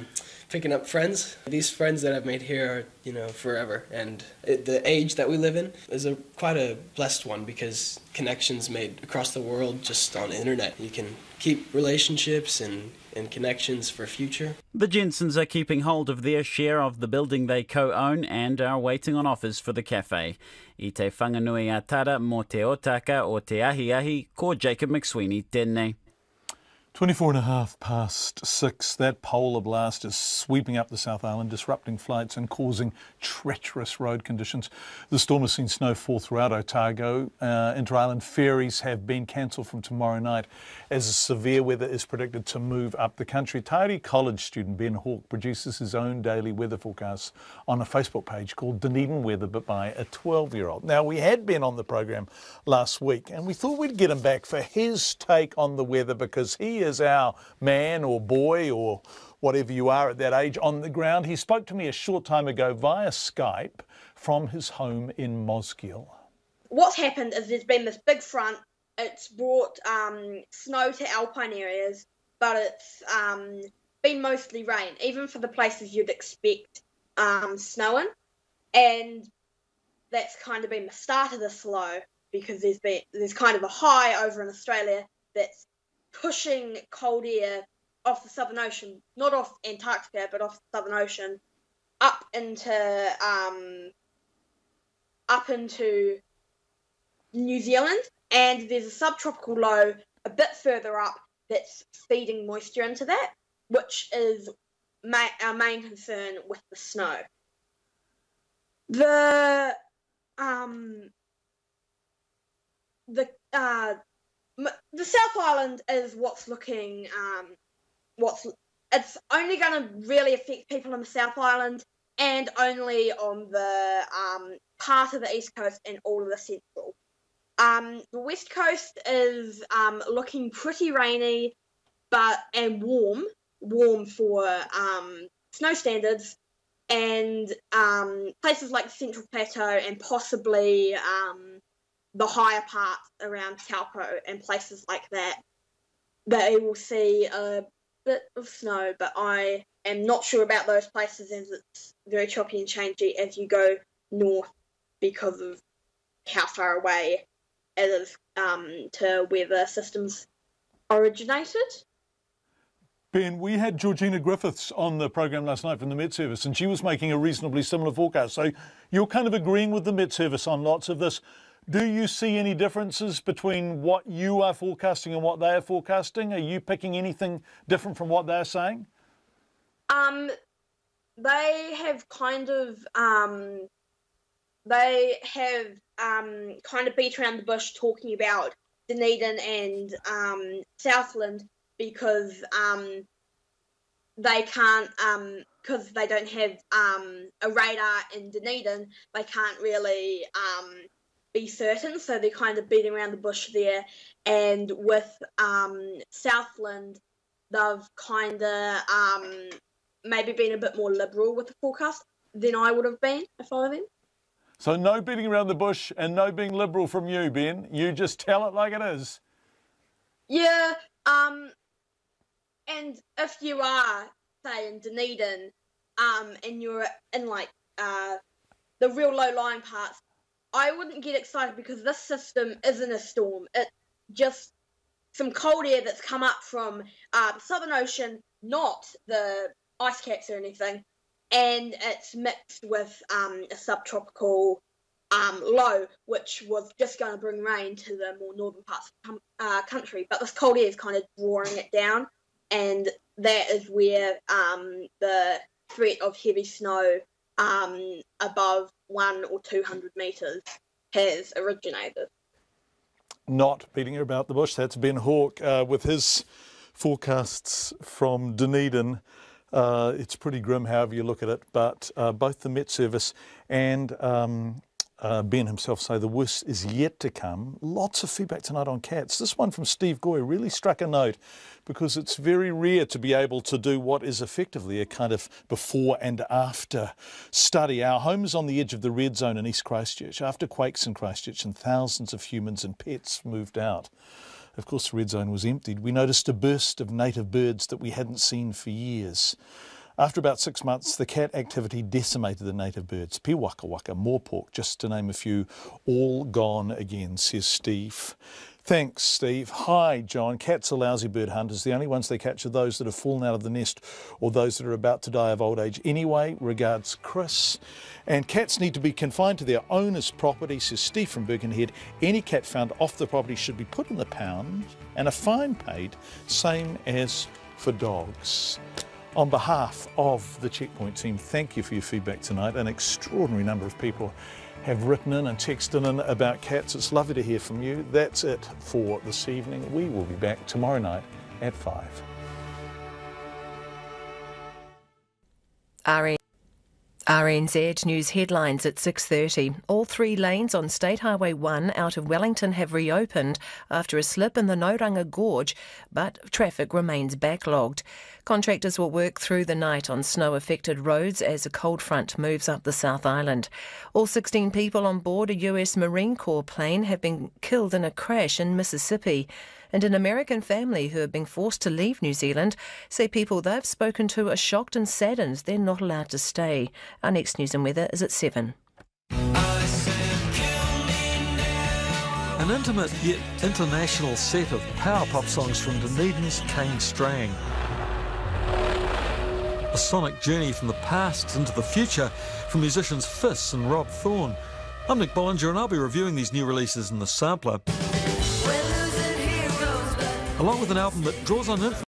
picking up friends. These friends that I've made here are, forever. And the age that we live in is quite a blessed one because connections made across the world just on the internet. You can keep relationships and connections for future. The Jensens are keeping hold of their share of the building they co-own and are waiting on offers for the cafe. I te whanganui a tara mo te otaka o te ahi, ko Jacob McSweeney tēnei. 6:24. That polar blast is sweeping up the South Island, disrupting flights and causing treacherous road conditions. The storm has seen snow fall throughout Otago. Inter-island ferries have been cancelled from tomorrow night as severe weather is predicted to move up the country. Tairi College student Ben Hawke produces his own daily weather forecasts on a Facebook page called Dunedin Weather, but by a 12-year-old. Now, we had Ben on the program last week and we thought we'd get him back for his take on the weather because he is our man or boy or whatever you are at that age on the ground. He spoke to me a short time ago via Skype from his home in Mosgiel. What's happened is there's been this big front. It's brought snow to alpine areas, but it's been mostly rain, even for the places you'd expect snowing. And that's kind of been the start of the slow because there's kind of a high over in Australia that's pushing cold air off the Southern Ocean, not off Antarctica, but off the Southern Ocean, up into New Zealand. And there's a subtropical low a bit further up that's feeding moisture into that, which is our main concern with the snow. The South Island is what's looking, it's only going to really affect people on the South Island and only on the part of the East Coast and all of the Central. The West Coast is looking pretty rainy and warm for snow standards, and places like the Central Plateau and possibly the higher parts around Taupo and places like that, they will see a bit of snow, but I am not sure about those places as it's very choppy and changey as you go north because of how far away it is to where the systems originated. Ben, we had Georgina Griffiths on the program last night from the Met Service and she was making a reasonably similar forecast. So you're kind of agreeing with the Met Service on lots of this. Do you see any differences between what you are forecasting and what they are forecasting? Are you picking anything different from what they're saying? They have kind of beat around the bush talking about Dunedin and Southland because they can't, because they don't have a radar in Dunedin, they can't really be certain, so they're kind of beating around the bush there. And with Southland, they've kind of maybe been a bit more liberal with the forecast than I would have been if I were them. So no beating around the bush and no being liberal from you, Ben. You just tell it like it is. Yeah, and if you are, say, in Dunedin, and you're in like the real low-lying parts, I wouldn't get excited because this system isn't a storm. It's just some cold air that's come up from the Southern Ocean, not the ice caps or anything, and it's mixed with a subtropical low, which was just going to bring rain to the more northern parts of the country. But this cold air is kind of drawing it down, and that is where the threat of heavy snow above 100 or 200 metres has originated. Not beating about the bush, that's Ben Hawke with his forecasts from Dunedin. It's pretty grim however you look at it, but both the Met Service and Ben himself say the worst is yet to come. Lots of feedback tonight on cats. This one from Steve Goy really struck a note because it's very rare to be able to do what is effectively a kind of before and after study. Our home is on the edge of the red zone in East Christchurch after quakes in Christchurch and thousands of humans and pets moved out. Of course, the red zone was emptied. We noticed a burst of native birds that we hadn't seen for years. After about 6 months, the cat activity decimated the native birds. Piwakawaka, moorpork, just to name a few, all gone again, says Steve. Thanks, Steve. Hi, John. Cats are lousy bird hunters. The only ones they catch are those that have fallen out of the nest or those that are about to die of old age. Anyway, regards, Chris. And cats need to be confined to their owner's property, says Steve from Birkenhead. Any cat found off the property should be put in the pound and a fine paid, same as for dogs. On behalf of the Checkpoint team, thank you for your feedback tonight. An extraordinary number of people have written in and texted in about cats. It's lovely to hear from you. That's it for this evening. We will be back tomorrow night at 5. RNZ News headlines at 6:30. All 3 lanes on State Highway 1 out of Wellington have reopened after a slip in the Nauranga Gorge, but traffic remains backlogged. Contractors will work through the night on snow-affected roads as a cold front moves up the South Island. All 16 people on board a US Marine Corps plane have been killed in a crash in Mississippi. And an American family who have been forced to leave New Zealand say people they've spoken to are shocked and saddened they're not allowed to stay. Our next news and weather is at 7. An intimate yet international set of power pop songs from Dunedin's Kane Strang. A sonic journey from the past into the future from musicians Fizz and Rob Thorne. I'm Nick Bollinger and I'll be reviewing these new releases in the sampler, along with an album that draws on